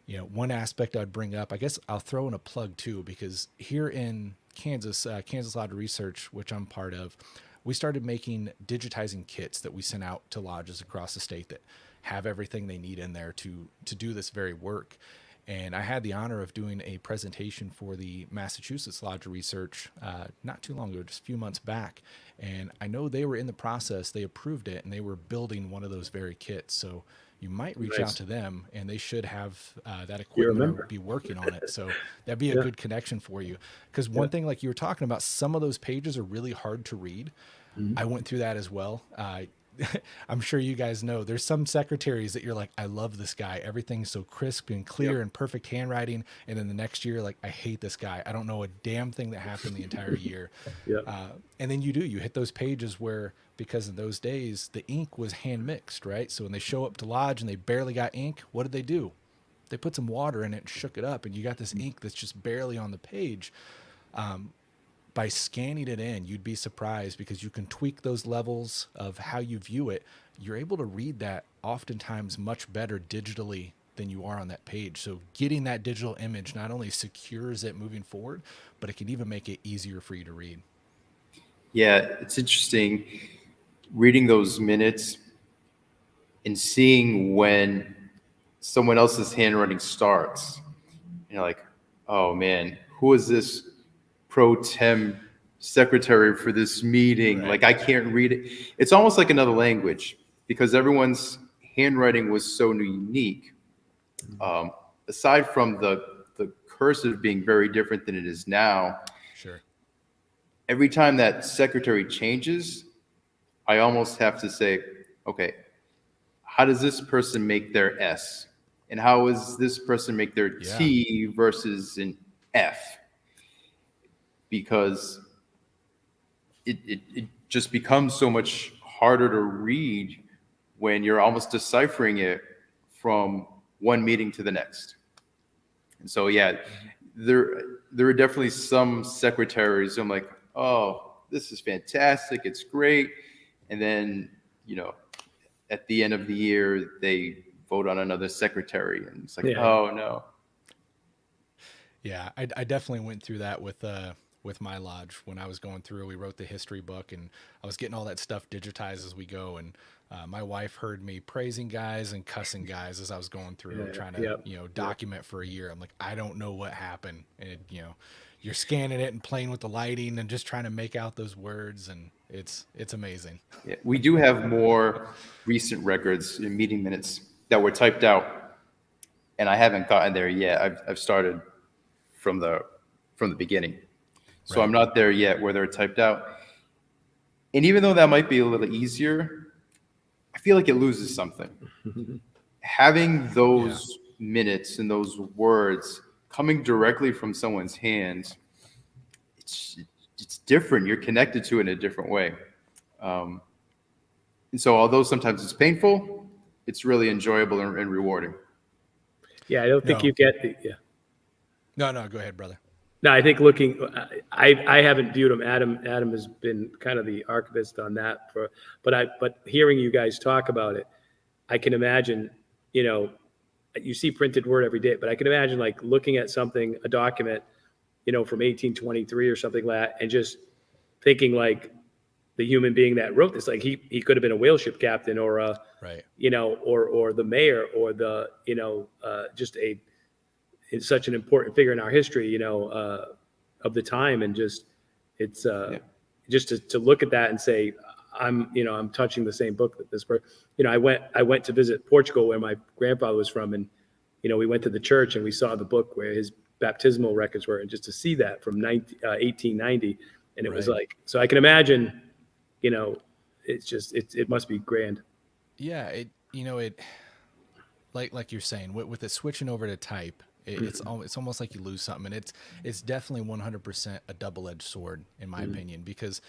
You know, one aspect I'd bring up, I guess I'll throw in a plug too, because here in Kansas, Kansas Lodge Research, which I'm part of, we started making digitizing kits that we sent out to lodges across the state that have everything they need in there to do this very work. And I had the honor of doing a presentation for the Massachusetts Lodge Research not too long ago, just a few months back. And I know they were in the process, they approved it, and they were building one of those very kits. So you might reach out to them, and they should have that equipment or be working on it. So that'd be a good connection for you. Because one thing, like you were talking about, some of those pages are really hard to read. I went through that as well. I'm sure you guys know there's some secretaries that you're like, I love this guy. Everything's so crisp and clear and perfect handwriting. And then the next year, like, I hate this guy. I don't know a damn thing that happened the entire year. And then you hit those pages where, because in those days, the ink was hand mixed, right? So when they show up to lodge and they barely got ink, what did they do? They put some water in it and shook it up. And you got this ink that's just barely on the page. By scanning it in, you'd be surprised because you can tweak those levels of how you view it. You're able to read that oftentimes much better digitally than you are on that page. So getting that digital image not only secures it moving forward, but it can even make it easier for you to read. Yeah, it's interesting reading those minutes and seeing when someone else's handwriting starts. You're like, oh man, who is this pro tem secretary for this meeting? Like, I can't read it. It's almost like another language because everyone's handwriting was so unique. Aside from the cursive being very different than it is now, Sure. every time that secretary changes, I almost have to say, okay, how does this person make their S? And how does this person make their T versus an F? Because it just becomes so much harder to read when you're almost deciphering it from one meeting to the next. And so, yeah, there are definitely some secretaries who I'm like, oh, this is fantastic, it's great. And then, you know, at the end of the year, they vote on another secretary. And it's like, oh, no. Yeah, I definitely went through that with my lodge when I was going through. We wrote the history book, and I was getting all that stuff digitized as we go. And my wife heard me praising guys and cussing guys as I was going through, trying to document for a year. I'm like, I don't know what happened, and you're scanning it and playing with the lighting and just trying to make out those words, and it's amazing. Yeah, we do have more recent records in meeting minutes that were typed out, and I haven't gotten there yet. I've started from the beginning. So I'm not there yet where they're typed out. And even though that might be a little easier, I feel like it loses something. Having those minutes and those words coming directly from someone's hands, it's different. You're connected to it in a different way. And so although sometimes it's painful, it's really enjoyable and rewarding. Yeah, I don't think you get the, No, go ahead, brother. No, I think I haven't viewed him. Adam has been kind of the archivist on that but hearing you guys talk about it, I can imagine, you see printed word every day, but I can imagine like looking at something, a document, from 1823 or something like that, and just thinking like the human being that wrote this, like he could have been a whale ship captain or or the mayor or the, just it's such an important figure in our history, of the time. And just, it's just to look at that and say, I'm touching the same book that this person, I went to visit Portugal where my grandfather was from. And, we went to the church and we saw the book where his baptismal records were, and just to see that from 1890. And it was like, so I can imagine, it's just, it must be grand. Yeah. It like you're saying with it switching over to type, it's almost like you lose something, and it's definitely 100% a double-edged sword in my opinion, because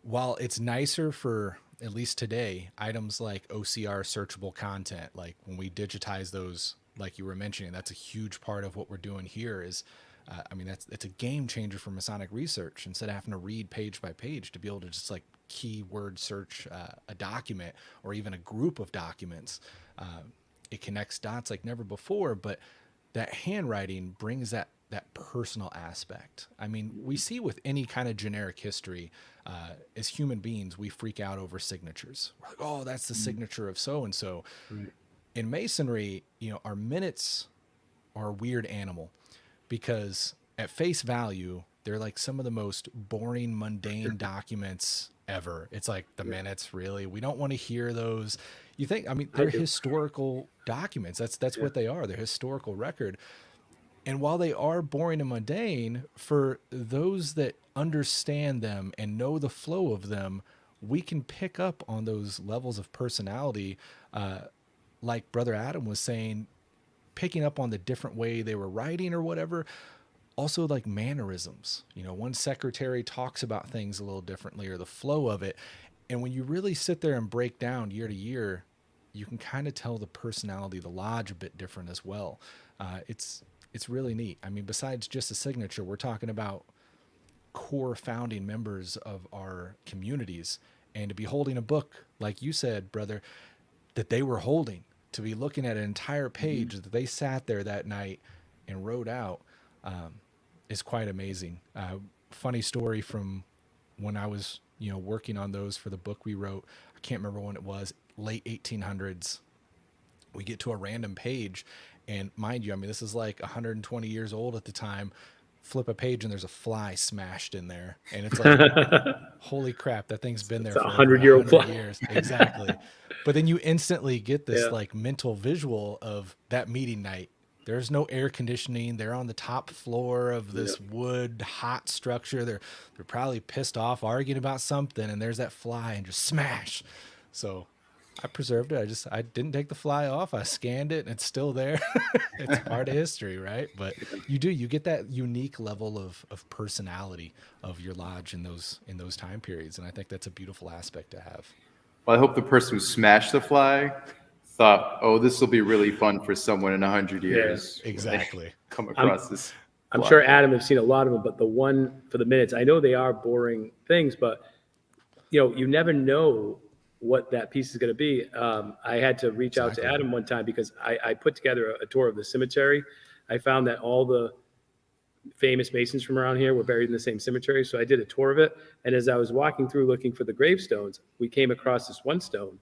while it's nicer for, at least today, items like OCR searchable content, like when we digitize those, like you were mentioning, that's a huge part of what we're doing here is I mean, it's a game changer for Masonic research. Instead of having to read page by page, to be able to just like keyword search a document or even a group of documents, it connects dots like never before. But that handwriting brings that personal aspect. I mean, we see with any kind of generic history, as human beings, we freak out over signatures. We're like, oh, that's the signature of so and so. In Masonry, our minutes are a weird animal, because at face value, they're like some of the most boring, mundane documents ever. It's like, the minutes, really? We don't want to hear those. You think, I mean, they're historical documents. That's what they are. They're historical record. And while they are boring and mundane, for those that understand them and know the flow of them, we can pick up on those levels of personality, like Brother Adam was saying, picking up on the different way they were writing or whatever. Also, like mannerisms. One secretary talks about things a little differently, or the flow of it. And when you really sit there and break down year to year, you can kind of tell the personality of the lodge a bit different as well. It's really neat. I mean, besides just a signature, we're talking about core founding members of our communities, and to be holding a book, like you said, brother, that they were holding, to be looking at an entire page that they sat there that night and wrote out, is quite amazing. Funny story from when I was, working on those for the book we wrote. I can't remember when it was, late 1800s. We get to a random page, and mind you, I mean, this is like 120 years old at the time. Flip a page and there's a fly smashed in there, and it's like, holy crap, that thing's been there for 100-year-old fly. years. Exactly. But then you instantly get this like mental visual of that meeting night. There's no air conditioning. They're on the top floor of this wood hot structure. They're probably pissed off, arguing about something, and there's that fly, and just smash. So I preserved it. I didn't take the fly off. I scanned it, and it's still there. It's part of history, right? But you get that unique level of personality of your lodge in those time periods, and I think that's a beautiful aspect to have. Well, I hope the person who smashed the fly thought, oh, this will be really fun for someone in 100 years. Yeah, exactly. Come across this. I'm sure Adam has seen a lot of them, but the one for the minutes, I know they are boring things, but you never know what that piece is going to be. I had to reach out to Adam one time because I put together a tour of the cemetery. I found that all the famous Masons from around here were buried in the same cemetery. So I did a tour of it. And as I was walking through looking for the gravestones, we came across this one stone,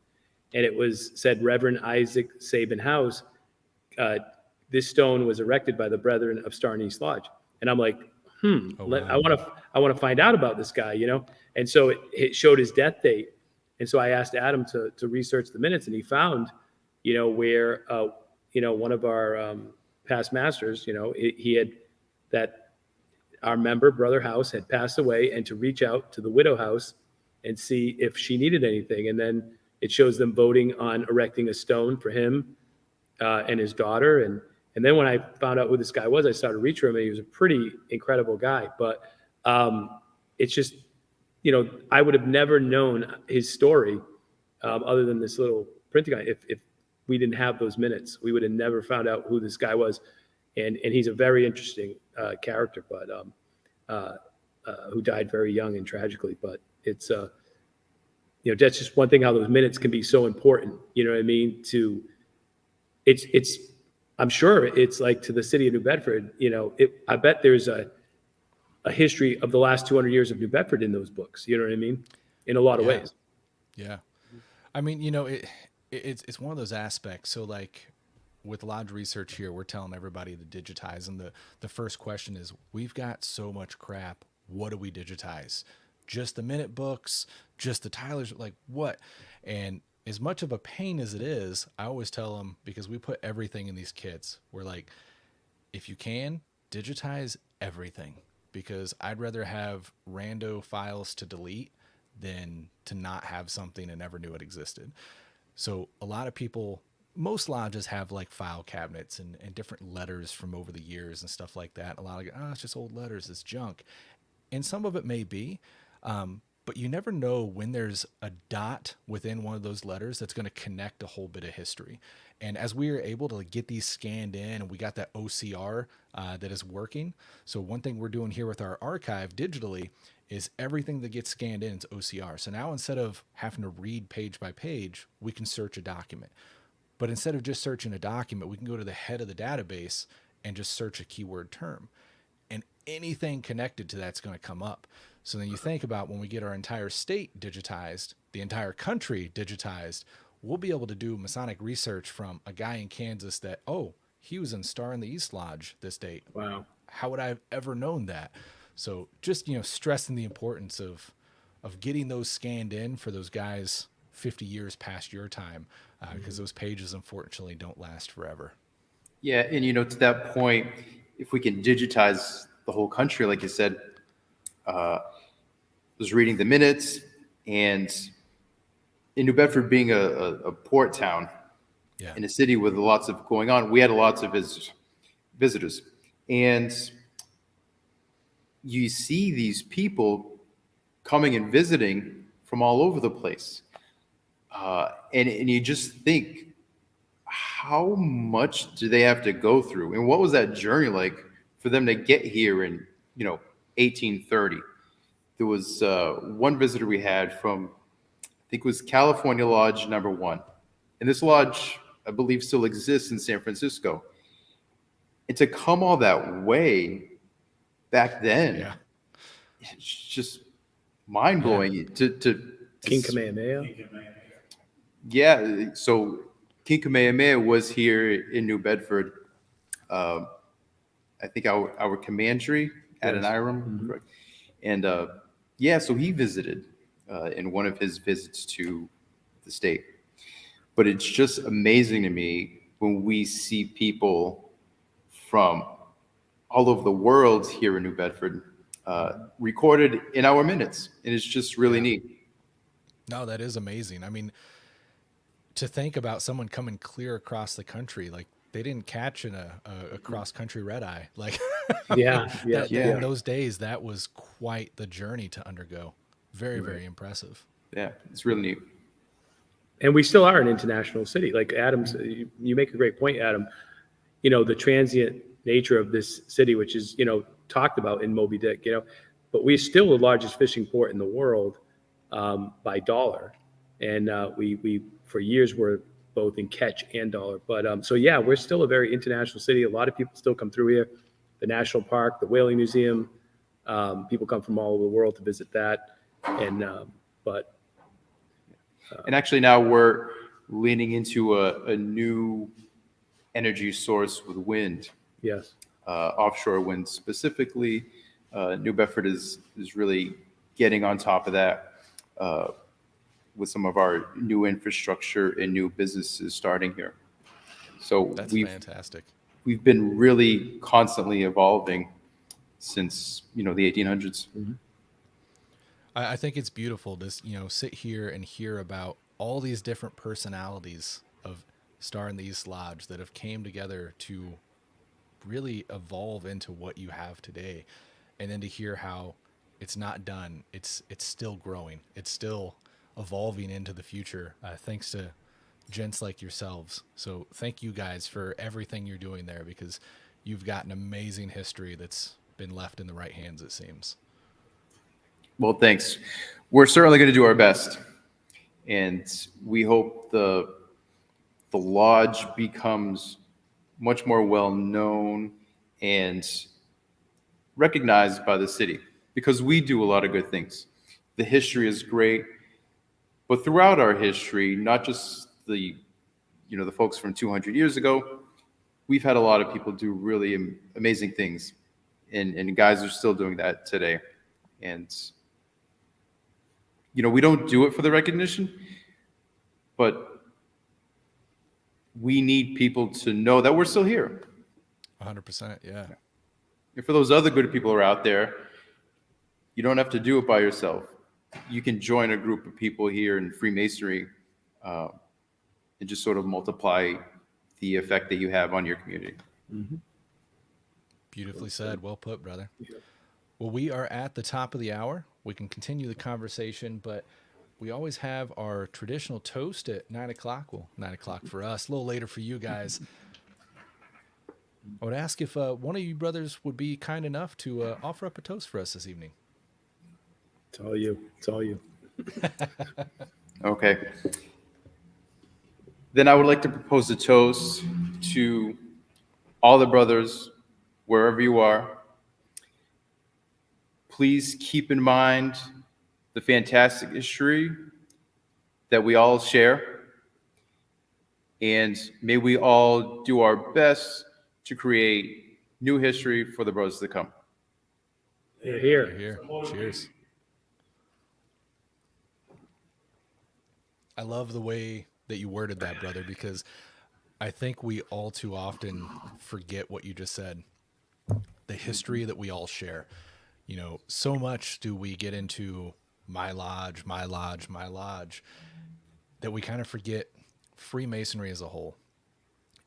and it said Reverend Isaac Sabin House. This stone was erected by the Brethren of Star and East Lodge. And I'm like, Oh, wow. I want to find out about this guy, And so it showed his death date. And so I asked Adam to research the minutes, and he found, where, one of our past masters, he had that our member, Brother House, had passed away, and to reach out to the widow house and see if she needed anything. And then it shows them voting on erecting a stone for him and his daughter. And then when I found out who this guy was, I started reaching him, and he was a pretty incredible guy. But it's just, I would have never known his story other than this little printing guy. If we didn't have those minutes, we would have never found out who this guy was. And he's a very interesting character, but who died very young and tragically. But it's, that's just one thing, how those minutes can be so important. You know what I mean? I'm sure it's like to the city of New Bedford, I bet there's a history of the last 200 years of New Bedford in those books. You know what I mean? In a lot of ways. Yeah. I mean, it's one of those aspects. So like with lodge research here, we're telling everybody to digitize. And the first question is, we've got so much crap. What do we digitize? Just the minute books, just the Tylers, like what? And as much of a pain as it is, I always tell them, because we put everything in these kits, we're like, if you can, digitize everything. Because I'd rather have rando files to delete than to not have something and never knew it existed. So a lot of people, most lodges have like file cabinets and different letters from over the years and stuff like that. A lot of, it's just old letters, it's junk. And some of it may be, but but you never know when there's a dot within one of those letters that's going to connect a whole bit of history. And as we were able to get these scanned in, and we got that OCR that is working. So one thing we're doing here with our archive digitally is everything that gets scanned in is OCR. So now instead of having to read page by page, we can search a document. But instead of just searching a document, we can go to the head of the database and just search a keyword term. And anything connected to that's going to come up. So then you think about when we get our entire state digitized, the entire country digitized, we'll be able to do Masonic research from a guy in Kansas that, oh, he was in Star in the East Lodge this date. Wow. How would I have ever known that? So just, stressing the importance of getting those scanned in for those guys 50 years past your time, because those pages unfortunately don't last forever. Yeah, and to that point, if we can digitize the whole country, like you said, I was reading the minutes, and in New Bedford being a port town, Yeah. in a city with lots of going on, we had lots of visitors. And you see these people coming and visiting from all over the place. And you just think, how much do they have to go through? And what was that journey like for them to get here in, 1830? There was one visitor we had from, I think it was California Lodge number 1. And this lodge, I believe, still exists in San Francisco. And to come all that way back then, Yeah. it's just mind-blowing. To King Kamehameha. Yeah, so King Kamehameha was here in New Bedford. I think our commandery at an Iram, correct? And so he visited in one of his visits to the state. But it's just amazing to me when we see people from all over the world here in New Bedford recorded in our minutes, and it's just really neat. No, that is amazing. I mean, to think about someone coming clear across the country, like they didn't catch in a cross country red eye. Like in those days, that was quite the journey to undergo. Very, very impressive. Yeah, it's really neat. And we still are an international city. Like Adam's, you make a great point, Adam. The transient nature of this city, which is, talked about in Moby Dick, but we're still the largest fishing port in the world by dollar. And we for years were both in catch and dollar. But we're still a very international city. A lot of people still come through here. The National Park, the Whaling Museum, people come from all over the world to visit that. And and actually now we're leaning into a new energy source with wind. Yes. Offshore wind specifically. New Bedford is really getting on top of that with some of our new infrastructure and new businesses starting here. So that's fantastic. We've been really constantly evolving since the 1800s. Mm-hmm. I think it's beautiful to sit here and hear about all these different personalities of Star in the East Lodge that have came together to really evolve into what you have today, and then to hear how it's not done. It's still growing. It's still evolving into the future, thanks to gents like yourselves. So thank you guys for everything you're doing there, because you've got an amazing history that's been left in the right hands, it seems. Well, thanks. We're certainly going to do our best, and we hope the lodge becomes much more well known and recognized by the city, because we do a lot of good things. The history is great, but throughout our history, not just the folks from 200 years ago, we've had a lot of people do really amazing things, and guys are still doing that today. And we don't do it for the recognition, but we need people to know that we're still here. 100%, yeah. And for those other good people who are out there, you don't have to do it by yourself. You can join a group of people here in Freemasonry and just sort of multiply the effect that you have on your community. Mm-hmm. Beautifully said. Well put, brother. Well, we are at the top of the hour. We can continue the conversation, but we always have our traditional toast at 9 o'clock. Well, 9 o'clock for us, a little later for you guys. I would ask if one of you brothers would be kind enough to offer up a toast for us this evening. It's all you. It's all you. Okay. Then I would like to propose a toast to all the brothers, wherever you are. Please keep in mind the fantastic history that we all share, and may we all do our best to create new history for the brothers to come. You're You're here. here. Cheers. I love the way that you worded that, brother, because I think we all too often forget what you just said. The history that we all share. You know, so much do we get into my lodge, my lodge, my lodge, that we kind of forget Freemasonry as a whole.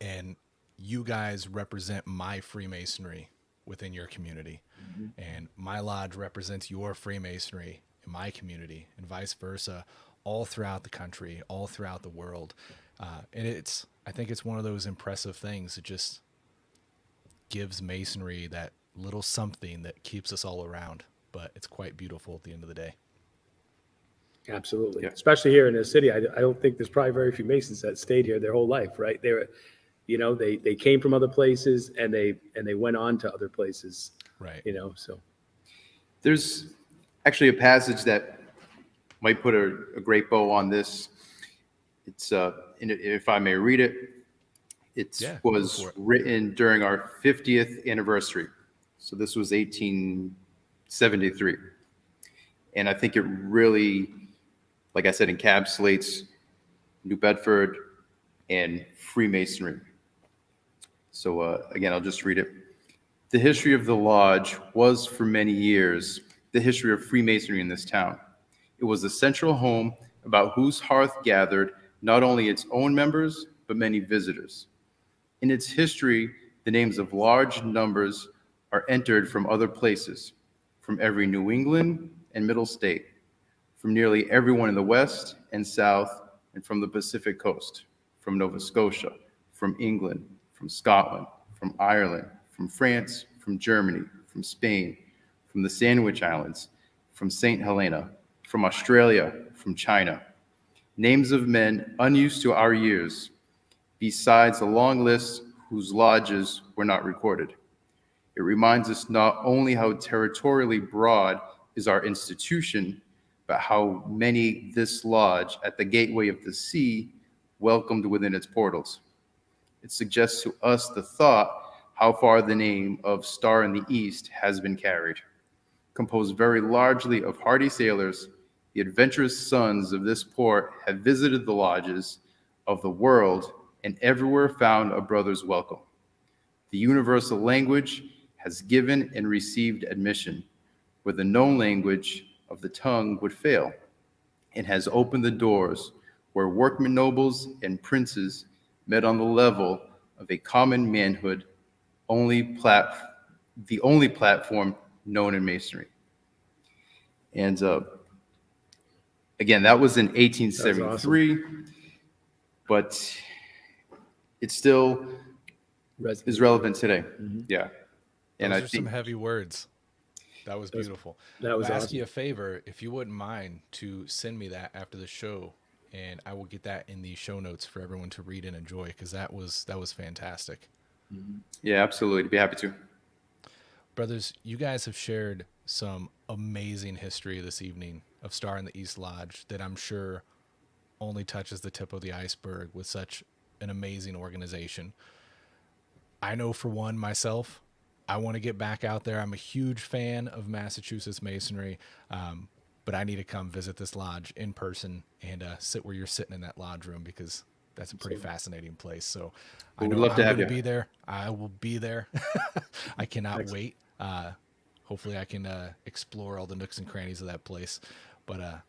And you guys represent my Freemasonry within your community. And my lodge represents your Freemasonry in my community, and vice versa, all throughout the country, all throughout the world. And I think it's one of those impressive things that just gives Masonry that little something that keeps us all around. But it's quite beautiful at the end of the day. Absolutely. Yeah. Especially here in this city. I don't think there's probably very few Masons that stayed here their whole life, right? They came from other places and they went on to other places, Right. So. There's actually a passage that might put a great bow on this. It's, if I may read it, it was written during our 50th anniversary. So this was 1873. And I think it really, like I said, encapsulates New Bedford and Freemasonry. So again, I'll just read it. The history of the lodge was for many years the history of Freemasonry in this town. It was the central home about whose hearth gathered not only its own members, but many visitors. In its history, the names of large numbers are entered from other places, from every New England and Middle state, from nearly everyone in the West and South, and from the Pacific coast, from Nova Scotia, from England, from Scotland, from Ireland, from France, from Germany, from Spain, from the Sandwich Islands, from St. Helena, from Australia, from China. Names of men unused to our years, besides a long list whose lodges were not recorded. It reminds us not only how territorially broad is our institution, but how many this lodge at the gateway of the sea welcomed within its portals. It suggests to us the thought how far the name of Star in the East has been carried. Composed very largely of hardy sailors, the adventurous sons of this port have visited the lodges of the world and everywhere found a brother's welcome. The universal language has given and received admission, where the known language of the tongue would fail, and has opened the doors where workmen, nobles, and princes met on the level of a common manhood, the only platform known in Masonry. And again, that was in 1873, awesome. But it still is relevant today. Mm-hmm. Yeah. And those are some heavy words. That was beautiful. That was I'll awesome. ask you a favor, if you wouldn't mind to send me that after the show, and I will get that in the show notes for everyone to read and enjoy, because that was fantastic. Mm-hmm. Yeah, absolutely. I'd be happy to. Brothers, you guys have shared some amazing history this evening of Star in the East Lodge that I'm sure only touches the tip of the iceberg with such an amazing organization. I know for one myself, I want to get back out there. I'm a huge fan of Massachusetts Masonry, but I need to come visit this lodge in person and sit where you're sitting in that lodge room, because that's a pretty fascinating place. So I know I'm going to be there. I will be there. I cannot wait. Hopefully I can explore all the nooks and crannies of that place. But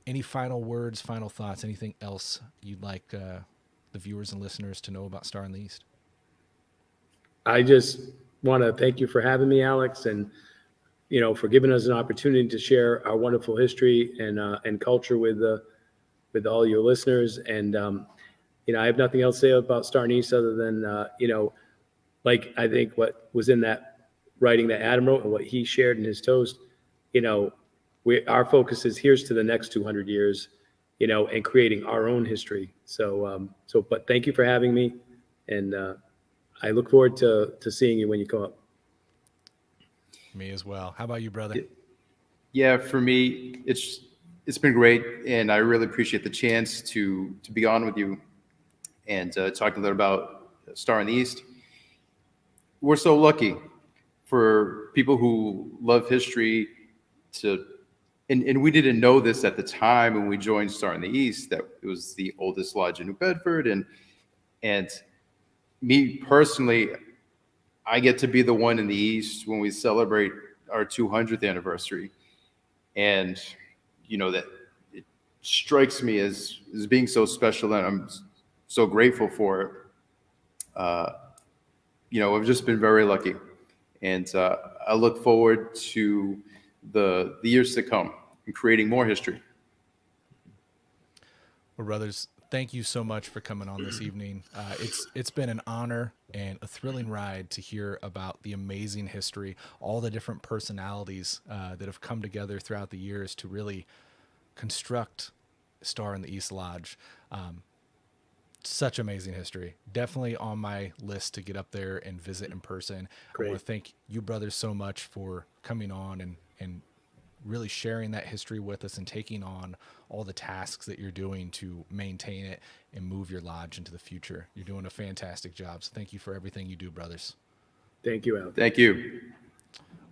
any final words, final thoughts, anything else you'd like the viewers and listeners to know about Star in the East? I just want to thank you for having me, Alex. And for giving us an opportunity to share our wonderful history and culture with all your listeners. And, I have nothing else to say about Star and East other than, like I think what was in that writing that Adam wrote and what he shared in his toast, our focus is here's to the next 200 years, and creating our own history. But thank you for having me. And I look forward to seeing you when you come up. Me as well. How about you, brother? Yeah, for me, it's been great, and I really appreciate the chance to be on with you and talk a little about Star in the East. We're so lucky for people who love history and we didn't know this at the time when we joined Star in the East, that it was the oldest lodge in New Bedford. And me personally, I get to be the one in the East when we celebrate our 200th anniversary. And, that it strikes me as being so special, and I'm so grateful for it. I've just been very lucky. And I look forward to the years to come and creating more history. Well, brothers, thank you so much for coming on this evening. It's been an honor and a thrilling ride to hear about the amazing history, all the different personalities that have come together throughout the years to really construct Star in the East Lodge. Such amazing history. Definitely on my list to get up there and visit in person. Great. I want to thank you brothers so much for coming on and really sharing that history with us and taking on all the tasks that you're doing to maintain it and move your lodge into the future. You're doing a fantastic job. So thank you for everything you do, brothers. Thank you, Al. Thank you.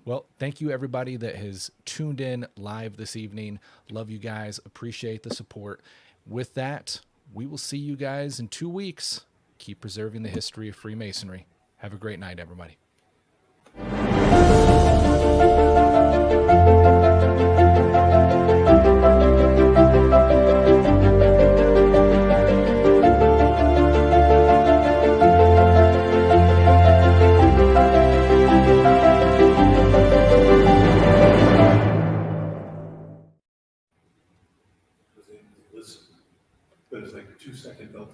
Well, thank you everybody that has tuned in live this evening. Love you guys. Appreciate the support. With that, we will see you guys in 2 weeks. Keep preserving the history of Freemasonry. Have a great night, everybody. But it's like a 2-second belt.